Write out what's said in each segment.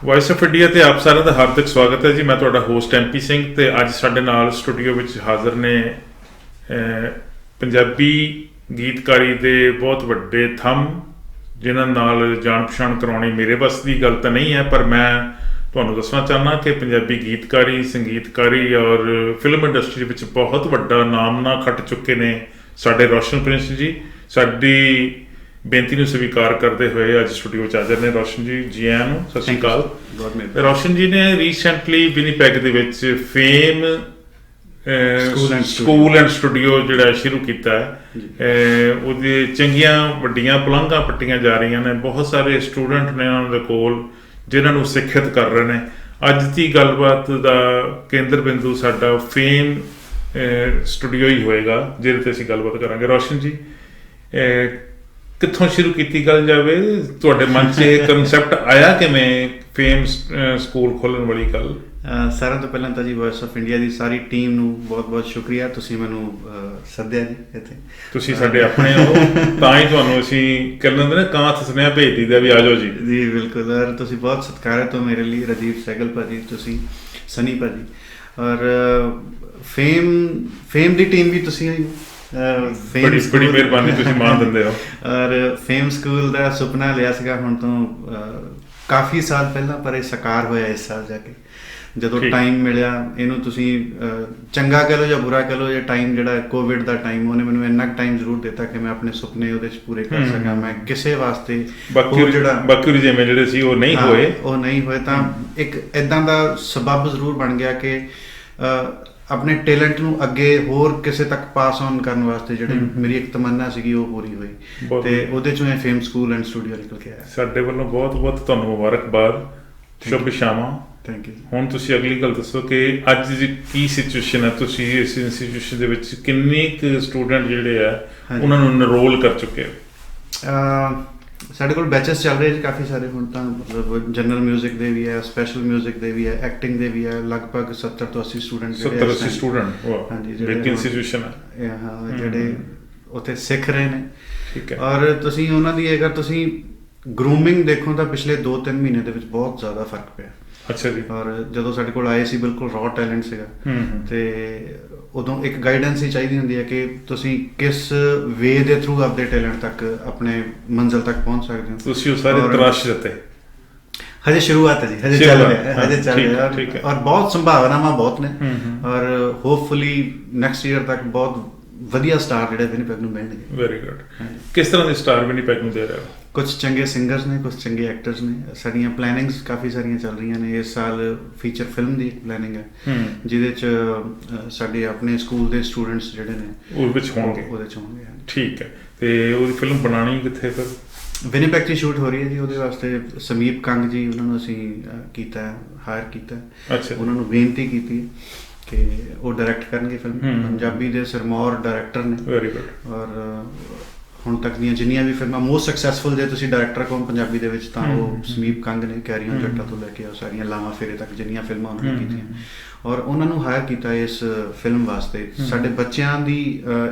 Voice of India ਤੇ ਆਪ ਸਾਰਿਆਂ ਦਾ ਹਾਰਦਿਕ ਸਵਾਗਤ ਹੈ ਜੀ। ਮੈਂ ਤੁਹਾਡਾ ਹੋਸਟ ਐਮਪੀ ਸਿੰਘ ਤੇ ਅੱਜ ਸਾਡੇ ਨਾਲ ਸਟੂਡੀਓ ਵਿੱਚ ਹਾਜ਼ਰ ਨੇ ਪੰਜਾਬੀ ਗੀਤਕਾਰੀ ਦੇ ਬਹੁਤ ਵੱਡੇ ਥੰਮ, ਜਿਨ੍ਹਾਂ ਨਾਲ ਜਾਣ ਪਛਾਣ ਕਰਾਉਣੀ ਮੇਰੇ ਵੱਸ ਦੀ ਗੱਲ ਤਾਂ ਨਹੀਂ ਹੈ, ਪਰ ਮੈਂ ਤੁਹਾਨੂੰ ਦੱਸਣਾ ਚਾਹੁੰਦਾ ਕਿ ਪੰਜਾਬੀ ਗੀਤਕਾਰੀ, ਸੰਗੀਤਕਾਰੀ ਔਰ ਫਿਲਮ ਇੰਡਸਟਰੀ ਵਿੱਚ ਬਹੁਤ ਵੱਡਾ ਨਾਮ ਨਾ ਖੱਟ ਚੁੱਕੇ ਨੇ ਸਾਡੇ ਰੋਸ਼ਨ ਪ੍ਰਿੰਸ ਜੀ। ਸਾਡੀ ਬੇਨਤੀ ਨੂੰ ਸਵੀਕਾਰ ਕਰਦੇ ਹੋਏ ਅੱਜ ਸਟੂਡੀਓ 'ਚ ਹਾਜ਼ਰ ਨੇ ਰੋਸ਼ਨ ਜੀ। ਜੀ ਆਇਆਂ ਨੂੰ, ਸਤਿ ਸ਼੍ਰੀ ਅਕਾਲ। ਰੋਸ਼ਨ ਜੀ ਨੇ ਰੀਸੈਂਟਲੀ ਵਿਨੀਪੈਗ ਦੇ ਵਿੱਚ ਫੇਮ ਸਕੂਲ ਐਂਡ ਸਟੂਡੀਓ ਜਿਹੜਾ ਸ਼ੁਰੂ ਕੀਤਾ ਹੈ। ਉਹਦੇ ਚੰਗੀਆਂ ਵੱਡੀਆਂ ਪੁਲਾਂਘਾਂ ਪੱਟੀਆਂ ਜਾ ਰਹੀਆਂ ਨੇ, ਬਹੁਤ ਸਾਰੇ ਸਟੂਡੈਂਟ ਨੇ ਉਹਨਾਂ ਦੇ ਕੋਲ ਜਿਨ੍ਹਾਂ ਨੂੰ ਸਿੱਖਿਅਤ ਕਰ ਰਹੇ ਨੇ। ਅੱਜ ਦੀ ਗੱਲਬਾਤ ਦਾ ਕੇਂਦਰ ਬਿੰਦੂ ਸਾਡਾ ਫੇਮ ਸਟੂਡੀਓ ਹੀ ਹੋਏਗਾ, ਜਿਹਦੇ 'ਤੇ ਅਸੀਂ ਗੱਲਬਾਤ ਕਰਾਂਗੇ। ਰੋਸ਼ਨ ਜੀ, ਕਿੱਥੋਂ ਸ਼ੁਰੂ ਕੀਤੀ ਗੱਲ ਜਾਵੇ? ਤੁਹਾਡੇ ਮਨ 'ਚ ਇਹ ਕਨਸੈਪਟ ਆਇਆ ਕਿਵੇਂ ਫੇਮ ਸਕੂਲ ਖੋਲ੍ਹਣ ਵਾਲੀ ਗੱਲ? ਸਾਰਿਆਂ ਤੋਂ ਪਹਿਲਾਂ ਤਾਂ ਜੀ voice of India the sorry team ਨੂੰ ਬਹੁਤ ਬਹੁਤ ਸ਼ੁਕਰੀਆ, ਤੁਸੀਂ ਮੈਨੂੰ ਸੱਦਿਆ ਜੀ ਇੱਥੇ। ਤੁਸੀਂ ਸਾਡੇ ਆਪਣੇ ਹੋ, ਤਾਂ ਹੀ ਤੁਹਾਨੂੰ ਅਸੀਂ ਕਹਿ ਲੈਂਦੇ ਨੇ ਕਾਂਤ ਸੁਨੇਹਾ ਭੇਜ ਦਈਦਾ ਵੀ ਆ ਜਾਓ ਜੀ। ਜੀ ਬਿਲਕੁਲ, ਔਰ ਤੁਸੀਂ ਬਹੁਤ ਸਤਿਕਾਰਤ ਹੋ ਮੇਰੇ ਲਈ, ਰਾਜੀਵ ਸਹਿਗਲ ਭਾਜੀ, ਤੁਸੀਂ ਸਨੀ ਭਾਜੀ, ਔਰ ਫੇਮ ਦੀ ਟੀਮ ਵੀ ਤੁਸੀਂ ਬੜੀ ਮਿਹਰਬਾਨੀ, ਤੁਸੀਂ ਮਾਣ ਦਿੰਦੇ ਹੋ। ਔਰ ਫੇਮ ਸਕੂਲ ਦਾ ਸੁਪਨਾ ਲਿਆ ਸੀਗਾ ਹੁਣ ਤੋਂ ਕਾਫੀ ਸਾਲ ਪਹਿਲਾਂ, ਪਰ ਇਹ ਸਾਕਾਰ ਹੋਇਆ ਇਸ ਸਾਲ ਜਾ ਕੇ, ਜਦੋਂ ਟਾਈਮ ਮਿਲਿਆ। ਇਹਨੂੰ ਤੁਸੀਂ ਚੰਗਾ ਕਹਿ ਲਓ ਜਾਂ ਬੁਰਾ ਕਹਿ ਲਓ, ਜਾਂ ਟਾਈਮ ਜਿਹੜਾ ਕੋਵਿਡ ਦਾ ਟਾਈਮ, ਉਹਨੇ ਮੈਨੂੰ ਇੰਨਾ ਟਾਈਮ ਜ਼ਰੂਰ ਦਿੱਤਾ ਕਿ ਮੈਂ ਆਪਣੇ ਸੁਪਨੇ ਉਹਦੇ 'ਚ ਪੂਰੇ ਕਰ ਸਕਾਂ। ਮੈਂ ਕਿਸੇ ਵਾਸਤੇ ਬਾਕੀ ਜਿਵੇਂ ਜਿਹੜੇ ਸੀ ਉਹ ਨਹੀਂ ਹੋਏ, ਤਾਂ ਇੱਕ ਇੱਦਾਂ ਦਾ ਸਬੱਬ ਜ਼ਰੂਰ ਬਣ ਗਿਆ ਕਿ ਆਪਣੇ ਟੈਲੈਂਟ ਨੂੰ ਅੱਗੇ ਹੋਰ ਕਿਸੇ ਤੱਕ ਪਾਸ ਔਨ ਕਰਨ ਵਾਸਤੇ ਜਿਹੜੀ ਮੇਰੀ ਇੱਕ ਤਮੰਨਾ ਸੀਗੀ ਉਹ ਪੂਰੀ ਹੋਈ, ਤੇ ਉਹਦੇ 'ਚੋਂ ਇਹ ਫੇਮ ਸਕੂਲ ਐਂਡ ਸਟੂਡੀਓ ਨਿਕਲ ਕੇ ਆਇਆ। ਸਾਡੇ ਵੱਲੋਂ ਬਹੁਤ ਬਹੁਤ ਤੁਹਾਨੂੰ ਮੁਬਾਰਕਬਾਦ, ਸ਼ੁਭ ਸ਼ਾਮਾਂ। Thank you. ਹੁਣ ਤੁਸੀਂ ਅਗਲੀ ਗੱਲ ਦੱਸੋ ਕਿ ਅੱਜ ਦੀ ਕੀ ਸਿਚੁਏਸ਼ਨ ਹੈ? ਤੁਸੀਂ ਇਸ ਇੰਸਟੀਟਿਊਸ਼ਨ ਦੇ ਵਿੱਚ ਕਿੰਨੇ ਕੁ ਸਟੂਡੈਂਟ ਜਿਹੜੇ ਆ ਉਹਨਾਂ ਨੂੰ ਐਨਰੋਲ ਕਰ ਚੁੱਕੇ ਹੋ? ਸਾਡੇ ਕੋਲ ਬੈਚਸ ਚੱਲ ਰਹੇ ਜੀ ਕਾਫੀ ਸਾਰੇ ਹੁਣ ਤਾਂ, ਮਤਲਬ ਜਨਰਲ ਮਿਊਜ਼ਿਕ ਦੇ ਵੀ ਹੈ, ਸਪੈਸ਼ਲ ਮਿਊਜ਼ਿਕ ਦੇ ਵੀ ਹੈ, ਐਕਟਿੰਗ ਦੇ ਵੀ ਹੈ। ਲਗਭਗ 70 ਤੋਂ 80 ਸਟੂਡੈਂਟ ਹਾਂਜੀ, ਜਿਹੜੇ ਇੰਸਟੀਟਿਊਸ਼ਨ ਹੈ, ਹਾਂ, ਜਿਹੜੇ ਉੱਥੇ ਸਿੱਖ ਰਹੇ ਨੇ। ਠੀਕ ਹੈ। ਔਰ ਤੁਸੀਂ ਉਹਨਾਂ ਦੀ ਅਗਰ ਤੁਸੀਂ ਗਰੂਮਿੰਗ ਦੇਖੋ ਤਾਂ ਪਿਛਲੇ 2-3 ਮਹੀਨੇ ਦੇ ਵਿੱਚ ਬਹੁਤ ਜ਼ਿਆਦਾ ਫਰਕ ਪਿਆ। ਅੱਛਾ ਜੀ। ਔਰ ਜਦੋਂ ਸਾਡੇ ਕੋਲ ਆਏ ਸੀ ਬਿਲਕੁਲ ਰॉ ਟੈਲੈਂਟ ਸੀਗਾ, ਤੇ ਉਦੋਂ ਇੱਕ ਗਾਈਡੈਂਸ ਹੀ ਚਾਹੀਦੀ ਹੁੰਦੀ ਹੈ ਕਿ ਤੁਸੀਂ ਕਿਸ ਵੇ ਦੇ ਥਰੂ ਆਪਦੇ ਟੈਲੈਂਟ ਤੱਕ, ਆਪਣੇ ਮੰਜ਼ਿਲ ਤੱਕ ਪਹੁੰਚ ਸਕਦੇ ਹੋ। ਤੁਸੀਂ ਉਹ ਸਾਰੇ ਤਰਾਸ਼ ਦਿੱਤੇ? ਹਜੇ ਸ਼ੁਰੂਆਤ ਹੈ ਜੀ, ਹਜੇ ਚੱਲ ਰਿਹਾ, ਔਰ ਬਹੁਤ ਸੰਭਾਵਨਾਵਾਂ ਬਹੁਤ ਨੇ, ਔਰ ਹੋਪਫੁਲੀ ਨੈਕਸਟ ਈਅਰ ਤੱਕ ਬਹੁਤ ਵਧੀਆ ਸਟਾਰ ਜਿਹੜੇ ਵਿਨੀਪੈਗ ਨੂੰ ਮਿਲਣਗੇ। Very good. ਕਿਸ ਤਰ੍ਹਾਂ ਦੇ ਸਟਾਰ ਵਿਨੀਪੈਗ ਨੂੰ ਦੇ ਰਹੇ ਹੋ? ਕੁਝ ਚੰਗੇ ਸਿੰਗਰਸ ਨੇ, ਕੁਝ ਚੰਗੇ ਐਕਟਰਸ ਨੇ। ਸਾਡੀਆਂ ਪਲੈਨਿੰਗਸ ਕਾਫੀ ਸਾਰੀਆਂ ਚੱਲ ਰਹੀਆਂ ਨੇ। ਇਸ ਸਾਲ ਫੀਚਰ ਫਿਲਮ ਦੀ ਪਲੈਨਿੰਗ ਹੈ, ਜਿਹਦੇ 'ਚ ਸਾਡੇ ਆਪਣੇ ਸਕੂਲ ਦੇ ਸਟੂਡੈਂਟਸ ਜਿਹੜੇ ਨੇ ਉਹਦੇ 'ਚ ਹੋਣਗੇ। ਠੀਕ ਹੈ। ਤੇ ਉਹਦੀ ਫਿਲਮ ਬਣਾਉਣੀ ਕਿੱਥੇ ਫਿਰ? ਵਿਨੀਪੈਗ 'ਚ ਸ਼ੂਟ ਹੋ ਰਹੀ ਹੈ ਜੀ। ਉਹਦੇ ਵਾਸਤੇ ਸਮੀਪ ਕੰਗ ਜੀ, ਉਹਨਾਂ ਨੂੰ ਅਸੀਂ ਹਾਇਰ ਕੀਤਾ। ਅੱਛਾ। ਉਹਨਾਂ ਨੂੰ ਬੇਨਤੀ ਕੀਤੀ ਕਿ ਉਹ ਡਾਇਰੈਕਟ ਕਰਨਗੇ ਫਿਲਮ। ਪੰਜਾਬੀ ਦੇ ਸਿਰਮੌਰ ਡਾਇਰੈਕਟਰ ਨੇ। Very good. ਔਰ ਹੁਣ ਤੱਕ ਦੀਆਂ ਜਿੰਨੀਆਂ ਵੀ ਫਿਲਮਾਂ ਮੋਸਟ ਸਕਸੈਸਫੁਲ ਜੇ ਤੁਸੀਂ ਡਾਇਰੈਕਟਰ ਕਹੋ ਪੰਜਾਬੀ ਦੇ ਵਿੱਚ, ਤਾਂ ਉਹ ਸਮੀਪ ਕੰਗ ਨੇ। ਕੈਰੀ ਔਨ ਜੱਟਾ ਤੋਂ ਲੈ ਕੇ ਸਾਰੀਆਂ ਲਾਵਾਂ ਫੇਰੇ ਤੱਕ ਜਿੰਨੀਆਂ ਫਿਲਮਾਂ ਉਹਨਾਂ ਨੇ ਕੀਤੀਆਂ, ਔਰ ਉਹਨਾਂ ਨੂੰ ਹਾਇਰ ਕੀਤਾ ਇਸ ਫਿਲਮ ਵਾਸਤੇ। ਸਾਡੇ ਬੱਚਿਆਂ ਦੀ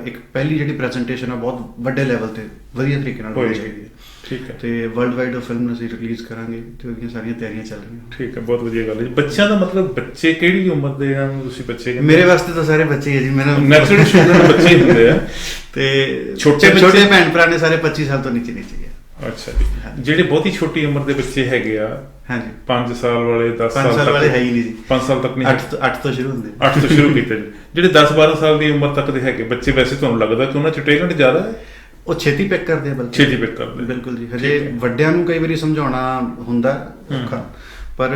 ਇੱਕ ਪਹਿਲੀ ਜਿਹੜੀ ਪ੍ਰੈਜੈਂਟੇਸ਼ਨ ਆ ਬਹੁਤ ਵੱਡੇ ਲੈਵਲ 'ਤੇ ਵਧੀਆ ਤਰੀਕੇ ਨਾਲ ਹੋਣੀ ਚਾਹੀਦੀ ਹੈ। ਠੀਕ ਹੈ। ਤੇ ਵਰਲਡ ਵਾਈਡ ਉਹ ਫਿਲਮ ਅਸੀਂ ਰਿਲੀਜ਼ ਕਰਾਂਗੇ, ਤੇ ਉਹਦੀਆਂ ਸਾਰੀਆਂ ਤਿਆਰੀਆਂ ਚੱਲ ਰਹੀਆਂ। ਠੀਕ ਹੈ, ਬਹੁਤ ਵਧੀਆ ਗੱਲ ਹੈ। ਬੱਚਿਆਂ ਦਾ ਮਤਲਬ ਬੱਚੇ ਕਿਹੜੀ ਉਮਰ ਦੇ ਆ ਤੁਸੀਂ ਬੱਚੇ? ਮੇਰੇ ਵਾਸਤੇ ਤਾਂ ਸਾਰੇ ਬੱਚੇ ਹੀ ਹੈ ਜੀ। ਮੈਨੂੰ ਨੈਚੁਰਲ ਸਟੂਡੈਂਟ ਬੱਚੇ ਹੁੰਦੇ ਆ, ਤੇ ਛੋਟੇ ਭੈਣ ਭਰਾ ਨੇ ਸਾਰੇ 25 ਸਾਲ ਤੋਂ ਨੀਚੇ ਗਏ। ਅੱਛਾ ਜੀ। ਜਿਹੜੇ ਬਹੁਤੀ ਛੋਟੀ ਉਮਰ ਦੇ ਬੱਚੇ ਹੈਗੇ ਆ, ਹਾਂਜੀ, 5 ਸਾਲ ਵਾਲੇ, 10 ਸਾਲ ਵਾਲੇ ਹੈ ਹੀ ਨਹੀਂ ਜੀ। 5 ਸਾਲ ਤੱਕ ਨਹੀਂ, 8 ਤੋਂ ਸ਼ੁਰੂ ਹੁੰਦੇ। 8 ਤੋਂ ਸ਼ੁਰੂ ਕੀਤੇ ਜੀ। ਜਿਹੜੇ 10-12 ਸਾਲ ਦੀ ਉਮਰ ਤੱਕ ਦੇ ਹੈਗੇ ਬੱਚੇ, ਵੈਸੇ ਤੁਹਾਨੂੰ ਲੱਗਦਾ ਕਿ ਉਹਨਾਂ 'ਚ ਟੈਲੈਂਟ ਜ਼ਿਆਦਾ ਹੈ? ਉਹ ਛੇਤੀ ਪਿਕ ਕਰਦੇ ਆ, ਬਲਕਿ ਛੇਤੀ ਪਿਕ ਕਰਦੇ। ਬਿਲਕੁਲ ਜੀ। ਹਜੇ ਵੱਡਿਆਂ ਨੂੰ ਕਈ ਵਾਰੀ ਸਮਝਾਉਣਾ ਹੁੰਦਾ ਔਖਾ, ਪਰ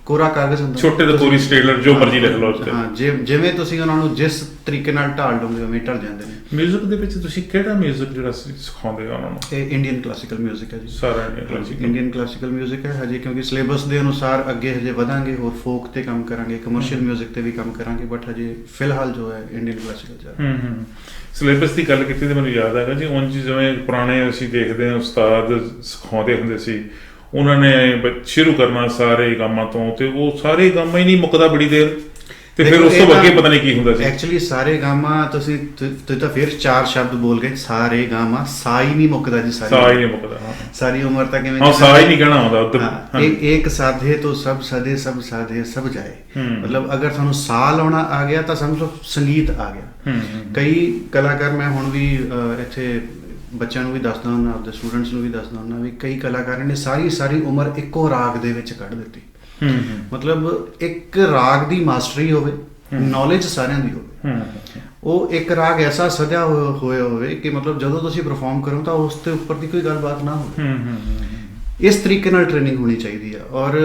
ਕੋਰਾ ਕਾਗਜ਼ ਹੁੰਦਾ। ਛੋਟੇ ਤੋਂ ਕੋਰੀ ਸਟੇਲਰ ਜੋ ਮਰਜ਼ੀ ਲਿਖ ਲਓ। ਹਾਂ, ਜਿਵੇਂ ਤੁਸੀਂ ਉਹਨਾਂ ਨੂੰ ਜਿਸ ਤਰੀਕੇ ਨਾਲ ਢਾਲ ਲਓਗੇ ਉਵੇਂ ਢਲ ਜਾਂਦੇ ਨੇ। ਮਿਊਜ਼ਿਕ ਦੇ ਵਿੱਚ ਤੁਸੀਂ ਕਿਹੜਾ ਮਿਊਜ਼ਿਕ ਜਿਹੜਾ ਸਿਖਾਉਂਦੇ ਹੋ ਉਹਨਾਂ ਨੂੰ? ਇਹ ਇੰਡੀਅਨ ਕਲਾਸੀਕਲ ਮਿਊਜ਼ਿਕ ਹੈ ਜੀ। ਸਾਰਾ ਇੰਡੀਅਨ ਕਲਾਸੀਕਲ ਮਿਊਜ਼ਿਕ ਹੈ ਹਜੇ, ਕਿਉਂਕਿ ਸਿਲੇਬਸ ਦੇ ਅਨੁਸਾਰ ਅੱਗੇ ਹਜੇ ਵਧਾਂਗੇ, ਹੋਰ ਫੋਕ ਤੇ ਕੰਮ ਕਰਾਂਗੇ, ਕਮਰਸ਼ੀਅਲ ਮਿਊਜ਼ਿਕ ਤੇ ਵੀ ਕੰਮ ਕਰਾਂਗੇ, ਬਟ ਹਜੇ ਫਿਲਹਾਲ ਜੋ ਹੈ ਇੰਡੀਅਨ ਕਲਾਸੀਕਲ ਚੱਲ ਰਿਹਾ। ਸਿਲੇਬਸ ਦੀ ਗੱਲ ਕੀਤੀ ਤੇ ਮੈਨੂੰ ਯਾਦ ਹੈਗਾ ਜੀ, ਉਂਝ ਜਿਵੇਂ ਪੁਰਾਣੇ ਅਸੀਂ ਦੇਖਦੇ ਹਾਂ ਉਸਤਾਦ ਸਿਖਾਉਂਦੇ ਹੁੰਦੇ ਸੀ, ਉਹਨਾਂ ਨੇ ਸ਼ੁਰੂ ਕਰਨਾ ਸਾਰੇ ਗਾਮਾਂ ਤੋਂ, ਤੇ ਉਹ ਸਾਰੇ ਗਾਮਾਂ ਹੀ ਨਹੀਂ ਮੁੱਕਦਾ ਬੜੀ ਦੇਰ। ਤੇ ਫਿਰ ਉਸ ਤੋਂ ਅੱਗੇ ਪਤਾ ਨਹੀਂ ਕੀ ਹੁੰਦਾ ਸੀ। ਐਕਚੁਅਲੀ ਸਾਰੇ ਗਾਮਾ ਤੁਸੀਂ ਤਾਂ ਫਿਰ 4 ਸ਼ਬਦ ਬੋਲ ਗਏ, ਸਾਰੇ ਗਾਮਾ, ਸਾ ਹੀ ਨਹੀਂ ਮੁੱਕਦਾ ਜੀ, ਸਾ ਹੀ ਨਹੀਂ ਮੁੱਕਦਾ, ਸਾਰੀ ਉਮਰ ਤੱਕ ਕਿਵੇਂ, ਹਾਂ ਸਾ ਹੀ ਨਹੀਂ ਕਹਿਣਾ ਆਉਂਦਾ ਉਧਰ। ਇੱਕ ਸਾਧੇ ਤੋਂ ਸਭ ਸਦੇ, ਸਭ ਸਾਧੇ ਸਭ ਜਾਏ, ਮਤਲਬ ਅਗਰ ਤੁਹਾਨੂੰ ਸਾਹ ਲਾਉਣਾ ਆ ਗਿਆ ਤਾਂ ਸਮਝ ਲਓ ਸੰਗੀਤ ਆ ਗਿਆ। ਕਈ ਕਲਾਕਾਰ, ਮੈਂ ਹੁਣ ਵੀ ਇੱਥੇ ਬੱਚਿਆਂ ਨੂੰ ਵੀ ਦੱਸਦਾ ਹੁੰਦਾ, ਆਪਦੇ ਸਟੂਡੈਂਟਸ ਨੂੰ ਵੀ ਦੱਸਦਾ ਹੁੰਦਾ ਵੀ ਕਈ ਕਲਾਕਾਰਾਂ ਨੇ ਸਾਰੀ ਉਮਰ ਇੱਕੋ ਰਾਗ ਦੇ ਵਿੱਚ ਕੱਢ ਦਿੱਤੀ। ਮਤਲਬ ਇੱਕ ਰਾਗ ਦੀ ਮਾਸਟਰੀ ਹੋਵੇ, ਨੌਲੇਜ ਸਾਰਿਆਂ ਦੀ ਹੋਵੇ, ਉਹ ਇੱਕ ਰਾਗ ਐਸਾ ਸਜਿਆ ਹੋਇਆ ਹੋਵੇ ਕਿ ਮਤਲਬ ਜਦੋਂ ਤੁਸੀਂ ਪਰਫਾਰਮ ਕਰੋ ਤਾਂ ਉਸ ਦੇ ਉੱਪਰ ਦੀ ਕੋਈ ਗੱਲਬਾਤ ਨਾ ਹੋਵੇ। ਇਸ ਤਰੀਕੇ ਨਾਲ ਟ੍ਰੇਨਿੰਗ ਹੋਣੀ ਚਾਹੀਦੀ ਆ। ਔਰ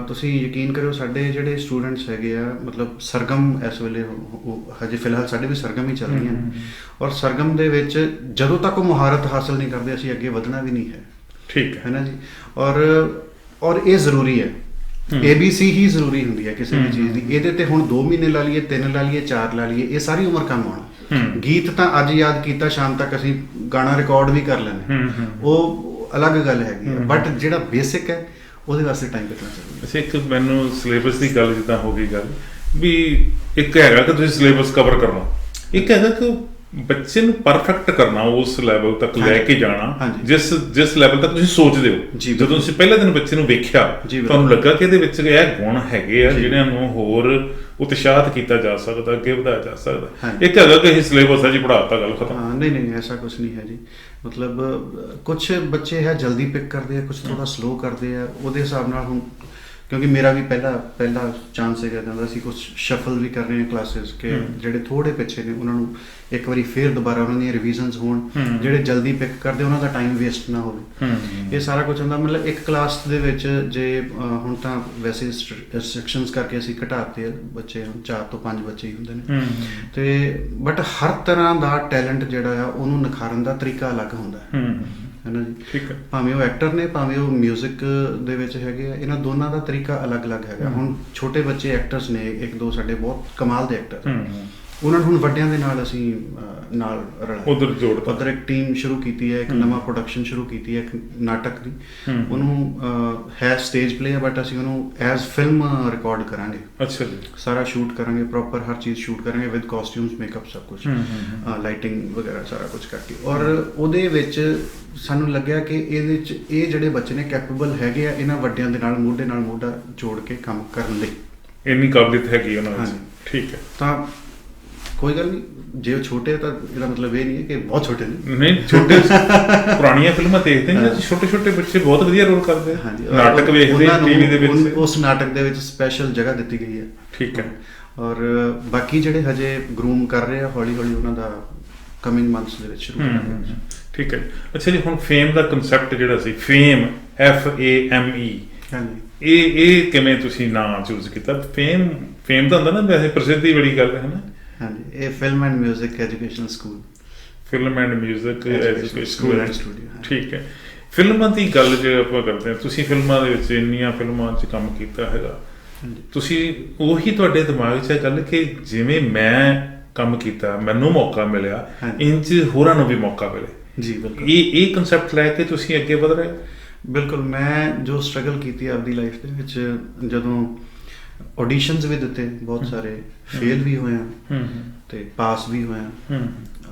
ਤੁਸੀਂ ਯਕੀਨ ਕਰਿਓ, ਸਾਡੇ ਜਿਹੜੇ ਸਟੂਡੈਂਟਸ ਹੈਗੇ ਆ, ਮਤਲਬ ਸਰਗਮ ਇਸ ਵੇਲੇ ਹਜੇ ਫਿਲਹਾਲ ਸਾਡੇ ਵੀ ਸਰਗਮ ਹੀ ਚੱਲ ਰਹੀਆਂ ਨੇ, ਔਰ ਸਰਗਮ ਦੇ ਵਿੱਚ ਜਦੋਂ ਤੱਕ ਉਹ ਮੁਹਾਰਤ ਹਾਸਲ ਨਹੀਂ ਕਰਦੇ ਅਸੀਂ ਅੱਗੇ ਵਧਣਾ ਵੀ ਨਹੀਂ ਹੈ। ਠੀਕ ਹੈ ਨਾ ਜੀ। ਔਰ ਇਹ ਜ਼ਰੂਰੀ ਹੈ, ABC ਹੀ ਜ਼ਰੂਰੀ ਹੁੰਦੀ ਹੈ ਕਿਸੇ ਵੀ ਚੀਜ਼ ਦੀ। ਇਹਦੇ ਤੇ ਹੁਣ 2 ਮਹੀਨੇ ਲਾ ਲਈਏ, 3 ਲਾ ਲਈਏ, 4 ਲਾ ਲਈਏ, ਇਹ ਸਾਰੀ ਉਮਰ ਕੰਮ ਆਉਣਾ। ਗੀਤ ਤਾਂ ਅੱਜ ਯਾਦ ਕੀਤਾ, ਸ਼ਾਮ ਤੱਕ ਅਸੀਂ ਗਾਣਾ ਰਿਕਾਰਡ ਵੀ ਕਰ ਲੈਂਦੇ, ਉਹ ਅਲੱਗ ਗੱਲ ਹੈਗੀ ਹੈ, ਬਟ ਜਿਹੜਾ ਬੇਸਿਕ ਹੈ ਉਹਦੇ ਵਾਸਤੇ ਟਾਈਮ ਕੱਢਣਾ ਚਾਹੀਦਾ। ਅੱਛਾ, ਇੱਕ ਮੈਨੂੰ ਸਿਲੇਬਸ ਦੀ ਗੱਲ ਜਿੱਦਾਂ ਹੋ ਗਈ ਗੱਲ ਵੀ, ਇੱਕ ਹੈਗਾ ਕਿ ਤੁਸੀਂ ਸਿਲੇਬਸ ਕਵਰ ਕਰਨਾ, ਇੱਕ ਹੈਗਾ ਕਿ ਬੱਚੇ ਨੂੰ ਪਰਫੈਕਟ ਕਰਨਾ, ਉਸ ਲੈਵਲ ਤੱਕ ਲੈ ਕੇ ਜਾਣਾ ਜਿਸ ਲੈਵਲ ਤੱਕ ਤੁਸੀਂ ਸੋਚਦੇ ਹੋ। ਜਦੋਂ ਤੁਸੀਂ ਪਹਿਲੇ ਦਿਨ ਬੱਚੇ ਨੂੰ ਵੇਖਿਆ, ਤੁਹਾਨੂੰ ਲੱਗਾ ਕਿ ਇਹਦੇ ਵਿੱਚ ਇਹ ਗੁਣ ਹੈਗੇ ਆ ਜਿਹਨਾਂ ਨੂੰ ਹੋਰ ਉਤਸ਼ਾਹਿਤ ਕੀਤਾ ਜਾ ਸਕਦਾ, ਅੱਗੇ ਵਧਾਇਆ ਜਾ ਸਕਦਾ। ਇੱਕ ਹੈਗਾ ਕਿ ਇਹ ਸਿਲੇਬਸ ਹੈ ਜੀ, ਪੜ੍ਹਾਤਾ, ਗੱਲ ਖਤਮ। ਨਹੀਂ, ਐਸਾ ਕੁਝ ਨਹੀਂ ਹੈ ਜੀ। ਮਤਲਬ ਕੁਛ ਬੱਚੇ ਹੈ ਜਲਦੀ ਪਿਕ ਕਰਦੇ ਆ, ਕੁਛ ਥੋੜਾ ਸਲੋ ਕਰਦੇ ਆ, ਉਹਦੇ ਹਿਸਾਬ ਨਾਲ। ਹੁਣ ਕਿਉਂਕਿ ਮੇਰਾ ਵੀ ਪਹਿਲਾ ਚਾਂਸ ਹੈਗਾ ਜਾਂਦਾ ਸੀ, ਕੁਛ ਸ਼ਫਲ ਵੀ ਕਰ ਰਹੇ ਹਾਂ ਕਲਾਸਿਸ, ਕਿ ਜਿਹੜੇ ਥੋੜੇ ਪਿੱਛੇ ਨੇ ਉਹਨਾਂ ਨੂੰ ਇੱਕ ਵਾਰੀ ਫੇਰ ਦੁਬਾਰਾ ਉਹਨਾਂ ਦੀਆਂ ਰਿਵੀਜ਼ਨਸ ਹੋਣ, ਜਿਹੜੇ ਜਲਦੀ ਪਿਕ ਕਰਦੇ ਉਹਨਾਂ ਦਾ ਟਾਈਮ ਵੇਸਟ ਨਾ ਹੋਵੇ। ਇਹ ਸਾਰਾ ਕੁਝ ਹੁੰਦਾ। ਮਤਲਬ ਇੱਕ ਕਲਾਸ ਦੇ ਵਿੱਚ ਜੇ ਹੁਣ ਤਾਂ ਵੈਸੇ ਰਿਸਟ੍ਰਿਕਸ਼ਨਸ ਕਰਕੇ ਅਸੀਂ ਘਟਾਤੇ ਆ ਬੱਚੇ, 4 ਤੋਂ 5 ਬੱਚੇ ਹੀ ਹੁੰਦੇ ਨੇ, ਤੇ ਬਟ ਹਰ ਤਰ੍ਹਾਂ ਦਾ ਟੈਲੈਂਟ ਜਿਹੜਾ ਆ ਉਹਨੂੰ ਨਿਖਾਰਨ ਦਾ ਤਰੀਕਾ ਅਲੱਗ ਹੁੰਦਾ ਹੈ ਨਾ ਜੀ। ਠੀਕ ਹੈ, ਭਾਵੇਂ ਉਹ ਐਕਟਰ ਨੇ, ਭਾਵੇਂ ਉਹ ਮਿਊਜ਼ਿਕ ਦੇ ਵਿੱਚ ਹੈਗੇ ਆ, ਇਹਨਾਂ ਦੋਨਾਂ ਦਾ ਤਰੀਕਾ ਅਲੱਗ-ਅਲੱਗ ਹੈਗਾ। ਹੁਣ ਛੋਟੇ ਬੱਚੇ ਐਕਟਰਸ ਨੇ, 1-2 ਸਾਡੇ ਬਹੁਤ ਕਮਾਲ ਦੇ ਐਕਟਰ, ਉਹਨਾਂ ਨੂੰ ਹੁਣ ਵੱਡਿਆਂ ਦੇ ਨਾਲ ਅਸੀਂ ਨਾਲ ਰਲਾ ਉਧਰ ਇੱਕ ਟੀਮ ਸ਼ੁਰੂ ਕੀਤੀ ਹੈ, ਇੱਕ ਨਵਾਂ ਪ੍ਰੋਡਕਸ਼ਨ ਸ਼ੁਰੂ ਕੀਤੀ ਹੈ, ਇੱਕ ਨਾਟਕ ਦੀ। ਉਹਨੂੰ ਹੈ ਸਟੇਜ ਪਲੇ, ਬਟ ਅਸੀਂ ਉਹਨੂੰ ਐਜ਼ ਫਿਲਮ ਰਿਕਾਰਡ ਕਰਾਂਗੇ। ਅੱਛਾ ਜੀ। ਸਾਰਾ ਸ਼ੂਟ ਕਰਾਂਗੇ, ਪ੍ਰੋਪਰ ਹਰ ਚੀਜ਼ ਸ਼ੂਟ ਕਰਾਂਗੇ, ਵਿਦ ਕਾਸਟਿਊਮਸ, ਮੇਕਅਪ, ਸਭ ਕੁਝ, ਲਾਈਟਿੰਗ ਵਗੈਰਾ ਸਾਰਾ ਕੁਝ ਕਰਕੇ। ਔਰ ਉਹਦੇ ਵਿੱਚ ਸਾਨੂੰ ਲੱਗਿਆ ਕਿ ਇਹਦੇ 'ਚ ਇਹ ਜਿਹੜੇ ਬੱਚੇ ਨੇ ਕੈਪੇਬਲ ਹੈਗੇ ਆ ਇਹਨਾਂ ਵੱਡਿਆਂ ਦੇ ਨਾਲ ਮੋਢੇ ਨਾਲ ਮੋਢਾ ਜੋੜ ਕੇ ਕੰਮ ਕਰਨ ਲਈ, ਇੰਨੀ ਕਾਬਲੀਅਤ ਹੈਗੀ ਉਹਨਾਂ ਵਿੱਚ। ਠੀਕ ਹੈ, ਤਾਂ ਕੋਈ ਗੱਲ ਨਹੀਂ, ਜੇ ਉਹ ਛੋਟੇ ਤਾਂ ਇਹਦਾ ਮਤਲਬ ਇਹ ਨਹੀਂ ਹੈ ਕਿ ਬਹੁਤ ਛੋਟੇ ਨੇ। ਨਹੀਂ, ਛੋਟੇ ਪੁਰਾਣੀਆਂ ਫਿਲਮਾਂ ਦੇਖਦੇ ਨੇ, ਛੋਟੇ ਬੱਚੇ ਬਹੁਤ ਵਧੀਆ ਰੋਲ ਕਰਦੇ ਆ, ਨਾਟਕ ਵੇਖਦੇ ਟੀਵੀ ਦੇ ਵਿੱਚ। ਉਸ ਨਾਟਕ ਦੇ ਵਿੱਚ ਸਪੈਸ਼ਲ ਜਗ੍ਹਾ ਦਿੱਤੀ ਗਈ ਹੈ। ਠੀਕ ਹੈ। ਔਰ ਬਾਕੀ ਜਿਹੜੇ ਹਜੇ ਗਰੂਮ ਕਰ ਰਹੇ ਆ, ਹੌਲੀ ਉਹਨਾਂ ਦਾ ਕਮਿੰਗ ਮੰਥਸ ਦੇ ਵਿੱਚ ਸ਼ੁਰੂ ਕਰਾਂਗੇ। ਠੀਕ ਹੈ। ਅੱਛਾ ਜੀ, ਹੁਣ ਫੇਮ ਦਾ ਕਨਸੈਪਟ ਜਿਹੜਾ ਸੀ, ਫੇਮ, FAME, ਇਹ ਕਿਵੇਂ ਤੁਸੀਂ ਨਾਂ ਚੂਜ਼ ਕੀਤਾ? ਫੇਮ ਤਾਂ ਹੁੰਦਾ ਨਾ ਵੈਸੇ, ਪ੍ਰਸਿੱਧੀ ਬੜੀ ਗੱਲ ਹੈ ਨਾ। ਹਾਂਜੀ, ਇਹ film and music educational school, film and music educational studio. ਠੀਕ ਹੈ। ਫਿਲਮਾਂ ਦੀ ਗੱਲ ਜੇ ਆਪਾਂ ਕਰਦੇ ਹਾਂ, ਤੁਸੀਂ ਫਿਲਮਾਂ ਦੇ ਵਿੱਚ ਇੰਨੀਆਂ ਫਿਲਮਾਂ 'ਚ ਕੰਮ ਕੀਤਾ ਹੈਗਾ, ਤੁਸੀਂ ਉਹੀ ਤੁਹਾਡੇ ਦਿਮਾਗ 'ਚ ਇਹ ਗੱਲ ਕਿ ਜਿਵੇਂ ਮੈਂ ਕੰਮ ਕੀਤਾ, ਮੈਨੂੰ ਮੌਕਾ ਮਿਲਿਆ, ਇੰਝ ਹੋਰਾਂ ਨੂੰ ਵੀ ਮੌਕਾ ਮਿਲੇ ਜੀ। ਬਿਲਕੁਲ, ਇਹ ਕਨਸੈਪਟ ਲੈ ਕੇ ਤੁਸੀਂ ਅੱਗੇ ਵਧ ਰਹੇ? ਬਿਲਕੁਲ। ਮੈਂ ਜੋ ਸਟਰਗਲ ਕੀਤੀ ਆਪਦੀ ਲਾਈਫ ਦੇ ਵਿੱਚ, ਜਦੋਂ ਆਡੀਸ਼ਨਸ ਵੀ ਦਿੱਤੇ ਬਹੁਤ ਸਾਰੇ, ਫੇਲ ਵੀ ਹੋਇਆ ਤੇ ਪਾਸ ਵੀ ਹੋਇਆ।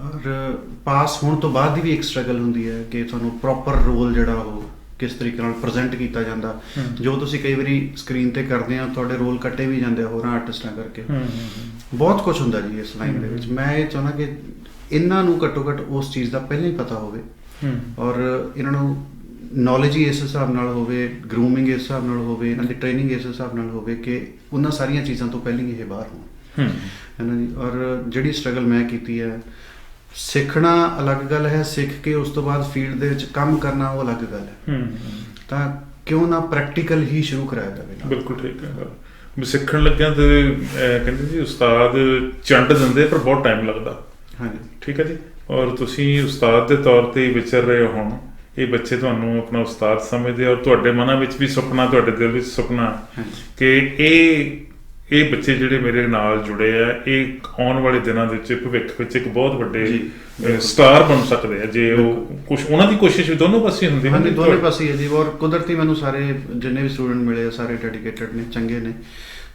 ਔਰ ਪਾਸ ਹੋਣ ਤੋਂ ਬਾਅਦ ਦੀ ਵੀ ਇੱਕ ਸਟਰਗਲ ਹੁੰਦੀ ਹੈ ਕਿ ਤੁਹਾਨੂੰ ਪ੍ਰੋਪਰ ਰੋਲ ਜਿਹੜਾ ਉਹ ਕਿਸ ਤਰੀਕੇ ਨਾਲ ਪ੍ਰੈਜ਼ੈਂਟ ਕੀਤਾ ਜਾਂਦਾ। ਜੋ ਤੁਸੀਂ ਕਈ ਵਾਰੀ ਸਕਰੀਨ ਤੇ ਕਰਦੇ ਆ, ਤੁਹਾਡੇ ਰੋਲ ਕੱਟੇ ਵੀ ਜਾਂਦੇ ਆ ਹੋਰਾਂ ਆਰਟਿਸਟਾਂ ਕਰਕੇ। ਬਹੁਤ ਕੁਝ ਹੁੰਦਾ ਜੀ ਇਸ ਲਾਈਨ ਦੇ ਵਿੱਚ। ਮੈਂ ਇਹ ਚਾਹੁੰਦਾ ਕਿ ਇਹਨਾਂ ਨੂੰ ਘੱਟੋ ਘੱਟ ਉਸ ਚੀਜ਼ ਦਾ ਪਹਿਲਾਂ ਹੀ ਪਤਾ ਹੋਵੇ, ਔਰ ਇਹਨਾਂ ਨੂੰ ਨੌਲੇਜ ਹੀ ਇਸ ਹਿਸਾਬ ਨਾਲ ਹੋਵੇ, ਗਰੂਮਿੰਗ ਇਸ ਹਿਸਾਬ ਨਾਲ ਹੋਵੇ, ਇਹਨਾਂ ਦੀ ਟ੍ਰੇਨਿੰਗ ਇਸ ਹਿਸਾਬ ਨਾਲ ਹੋਵੇ ਕਿ ਉਹਨਾਂ ਸਾਰੀਆਂ ਚੀਜ਼ਾਂ ਤੋਂ ਪਹਿਲਾਂ ਹੀ ਇਹ ਬਾਹਰ ਹੋਣ, ਹੈ ਨਾ ਜੀ। ਔਰ ਜਿਹੜੀ ਸਟਰਗਲ ਮੈਂ ਕੀਤੀ ਹੈ, ਸਿੱਖਣਾ ਅਲੱਗ ਗੱਲ ਹੈ, ਸਿੱਖ ਕੇ ਉਸ ਤੋਂ ਬਾਅਦ ਫੀਲਡ ਦੇ ਵਿੱਚ ਕੰਮ ਕਰਨਾ ਉਹ ਅਲੱਗ ਗੱਲ ਹੈ। ਤਾਂ ਕਿਉਂ ਨਾ ਪ੍ਰੈਕਟੀਕਲ ਹੀ ਸ਼ੁਰੂ ਕਰਾਇਆ ਜਾਵੇ। ਬਿਲਕੁਲ ਠੀਕ ਹੈ। ਸਿੱਖਣ ਲੱਗਿਆ ਤੇ ਕਹਿੰਦੇ ਜੀ ਉਸਤਾਦ ਚੰਡ ਦਿੰਦੇ ਪਰ ਬਹੁਤ ਟਾਈਮ ਲੱਗਦਾ। ਹਾਂਜੀ, ਠੀਕ ਹੈ ਜੀ। ਔਰ ਤੁਸੀਂ ਉਸਤਾਦ ਦੇ ਤੌਰ ਤੇ ਵਿਚਰ ਰਹੇ ਹੋ ਹੁਣ, ਇਹ ਬੱਚੇ ਤੁਹਾਨੂੰ ਆਪਣਾ ਉਸਤਾਦ ਸਮਝਦੇ, ਔਰ ਤੁਹਾਡੇ ਮਨਾਂ ਵਿੱਚ ਵੀ ਸੁਪਨਾ, ਤੁਹਾਡੇ ਦਿਲ ਵਿੱਚ ਸੁਪਨਾ ਕਿ ਇਹ ਬੱਚੇ ਜਿਹੜੇ ਮੇਰੇ ਨਾਲ ਜੁੜੇ ਆ, ਇਹ ਆਉਣ ਵਾਲੇ ਦਿਨਾਂ ਦੇ ਵਿੱਚ ਭਵਿੱਖ ਵਿੱਚ ਇੱਕ ਬਹੁਤ ਵੱਡੇ ਸਟਾਰ ਬਣ ਸਕਦੇ ਆ, ਜੇ ਉਹ ਕੁਛ ਉਹਨਾਂ ਦੀ ਕੋਸ਼ਿਸ਼ ਵੀ ਦੋਨੋਂ ਪਾਸੇ ਹੁੰਦੀ ਹੈ। ਦੋਨੇ ਪਾਸੇ ਹੈ ਜੀ। ਔਰ ਕੁਦਰਤੀ ਮੈਨੂੰ ਸਾਰੇ ਜਿੰਨੇ ਵੀ ਸਟੂਡੈਂਟ ਮਿਲੇ ਸਾਰੇ ਡੈਡੀਕੇਟਡ ਨੇ, ਚੰਗੇ ਨੇ,